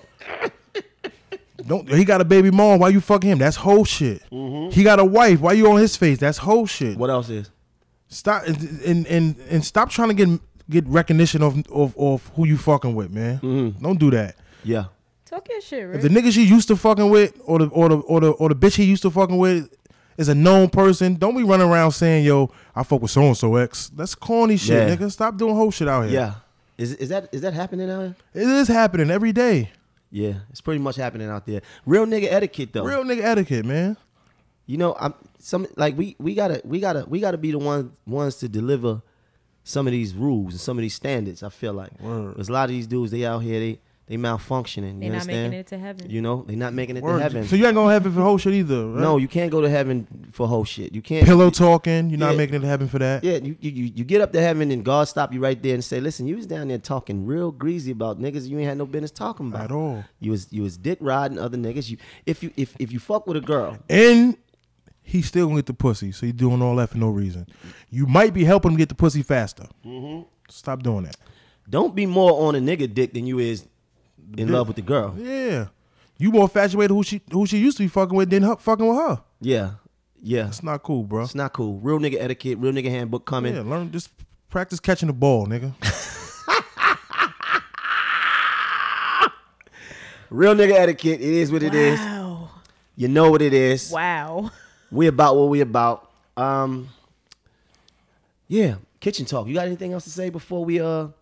He got a baby mom. Why you fucking him? That's whole shit. Mm-hmm. He got a wife. Why you on his face? That's whole shit. What else is? Stop and stop trying to get recognition of who you fucking with, man. Mm-hmm. Don't do that. Yeah. Talk your shit, Rick. If the niggas you used to fucking with, or the bitch he used to fucking with, is a known person, don't be running around saying, "Yo, I fuck with so and so ex." That's corny shit, nigga. Stop doing whole shit out here. Yeah. Is that happening out here? It is happening every day. Yeah, it's pretty much happening out there. Real nigga etiquette though. Real nigga etiquette, man. You know, we gotta be the ones to deliver some of these rules and some of these standards. I feel like there's a lot of these dudes they out here they malfunctioning. They're not making it to heaven. You know, they not making it to heaven. So you ain't gonna heaven for whole shit either, right? No, you can't go to heaven for whole shit. You can't pillow talking. You're not making it to heaven for that. Yeah, you get up to heaven and God stop you right there and say, "Listen, you was down there talking real greasy about niggas you ain't had no business talking about at all. You was dick riding other niggas. If you fuck with a girl and he still gonna get the pussy, so you doing all that for no reason. You might be helping him get the pussy faster. Mm-hmm. Stop doing that. Don't be more on a nigga dick than you is in love with the girl. Yeah. You more infatuated who she used to be fucking with than her fucking with her. Yeah. Yeah. It's not cool, bro. It's not cool. Real nigga etiquette, real nigga handbook coming. Yeah, just practice catching the ball, nigga. Real nigga etiquette, it is what it is. You know what it is. Wow. We about what we about. Yeah, kitchen talk. You got anything else to say before the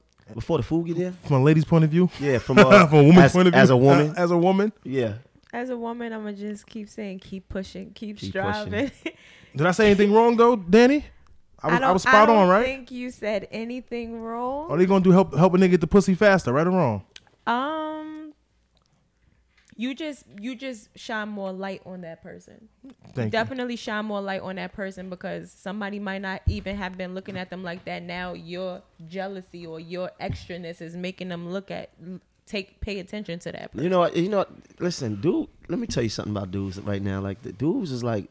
food get there? From a lady's point of view? Yeah, from a woman's point of view. As a woman. As a woman? Yeah. As a woman, I'm going to just keep saying, keep pushing, keep striving. Did I say anything wrong, though, Danny? I was spot on, right? I don't think you said anything wrong. Are they going to do help a nigga get the pussy faster, right or wrong? You just shine more light on that person. Definitely shine more light on that person because somebody might not even have been looking at them like that. Now your jealousy or your extraness is making them look pay attention to that person. You know what? Listen, dude. Let me tell you something about dudes right now. Like the dudes is like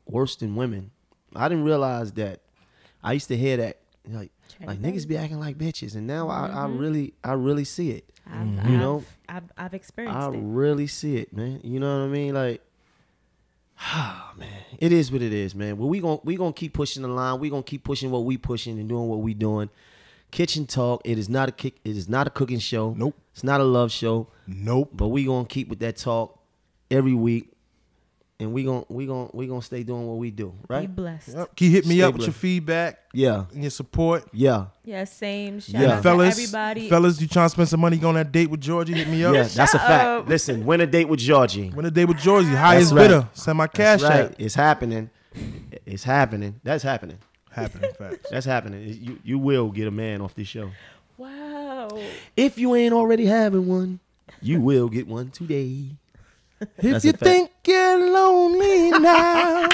worse than women. I didn't realize that. I used to hear that like niggas be acting like bitches, and now I really see it. I've experienced I it. really see it, man. You know what I mean? Like, man, it is what it is, man. Well, we gonna keep pushing the line. We gonna keep pushing what we pushing and doing what we doing. Kitchen Talk. It is not a cooking show. Nope. It's not a love show. Nope. But we gonna keep with that talk every week, and we gonna stay doing what we do. Right. Be blessed. Yep. Keep hitting me Stay up with blessed. your feedback. Yeah. And your support. Yeah. Yeah, same. Shout Yeah. out Fellas, to everybody. fellas, you trying to spend some money going on that date with Georgie? Hit me up. Yeah. That's a Shut fact. up. Listen, win a date with Georgie. Win a date with Georgie. Highest right. bidder. Send my cash That's right. out. It's happening. It's happening. That's happening. Happening facts. That's happening. You will get a man off this show. Wow. If you ain't already having one, you will get one today. If That's you a fact. think you're lonely now,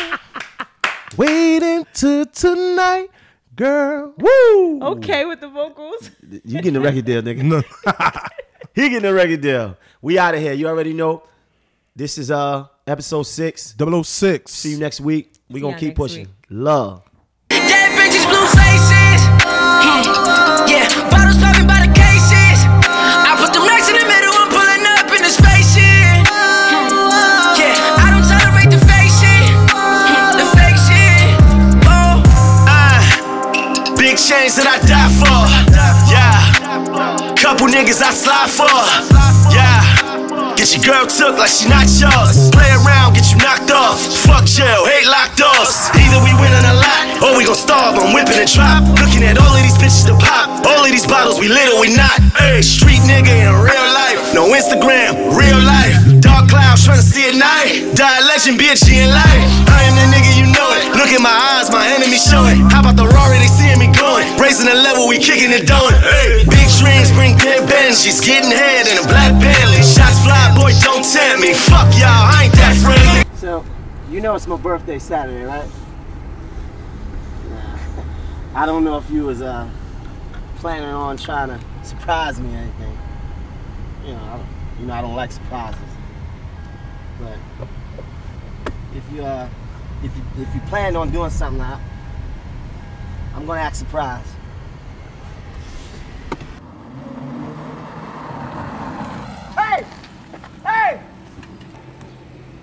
wait until tonight, girl. Woo! Okay with the vocals. You getting a record deal, nigga. No. He getting a record deal. We out of here. You already know. This is episode 6. 006. See you next week. We See gonna y'all keep next pushing. week. Love. Dead bitches, blue faces. Yeah, bottles popping by the cases. I put them racks in the middle, I'm pulling up in the spaceship. Yeah, I don't tolerate the fake shit. The fake shit. Oh, big change that I die for. Yeah, couple niggas I slide for. Yeah. Get your girl took like she not yours. Play around, get you knocked off. Fuck jail, hate locked doors. Either we winning a lot, or we gon' starve. I'm whipping and drop. Looking at all of these bitches to pop. All of these bottles, we lit or we not. Hey, street nigga in real life. No Instagram, real life. Dark clouds trying to see at night. Die a legend, be a G in life. I am the nigga, you know it. Look at my eyes, my enemy showing. How about the Rari, they seeing me going. Raising the level, we kicking it down. Hey, big dreams bring dead Benjis. Getting head in a black Bentley. Shots fly, boy, don't tempt me. Fuck y'all, I ain't that friendly. So, you know it's my birthday Saturday, right? Nah. I don't know if you was planning on trying to surprise me or anything. I don't like surprises. But if you plan on doing something now, I'm gonna act surprised. Hey! Hey!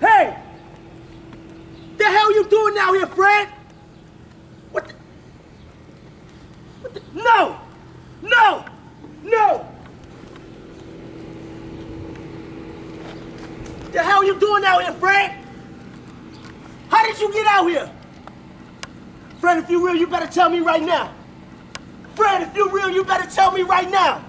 Hey! The hell you doing now here, Fred? What the? No! No! No! The hell you doing out here, Fred? How did you get out here? Fred, if you're real, you better tell me right now. Fred, if you're real, you better tell me right now.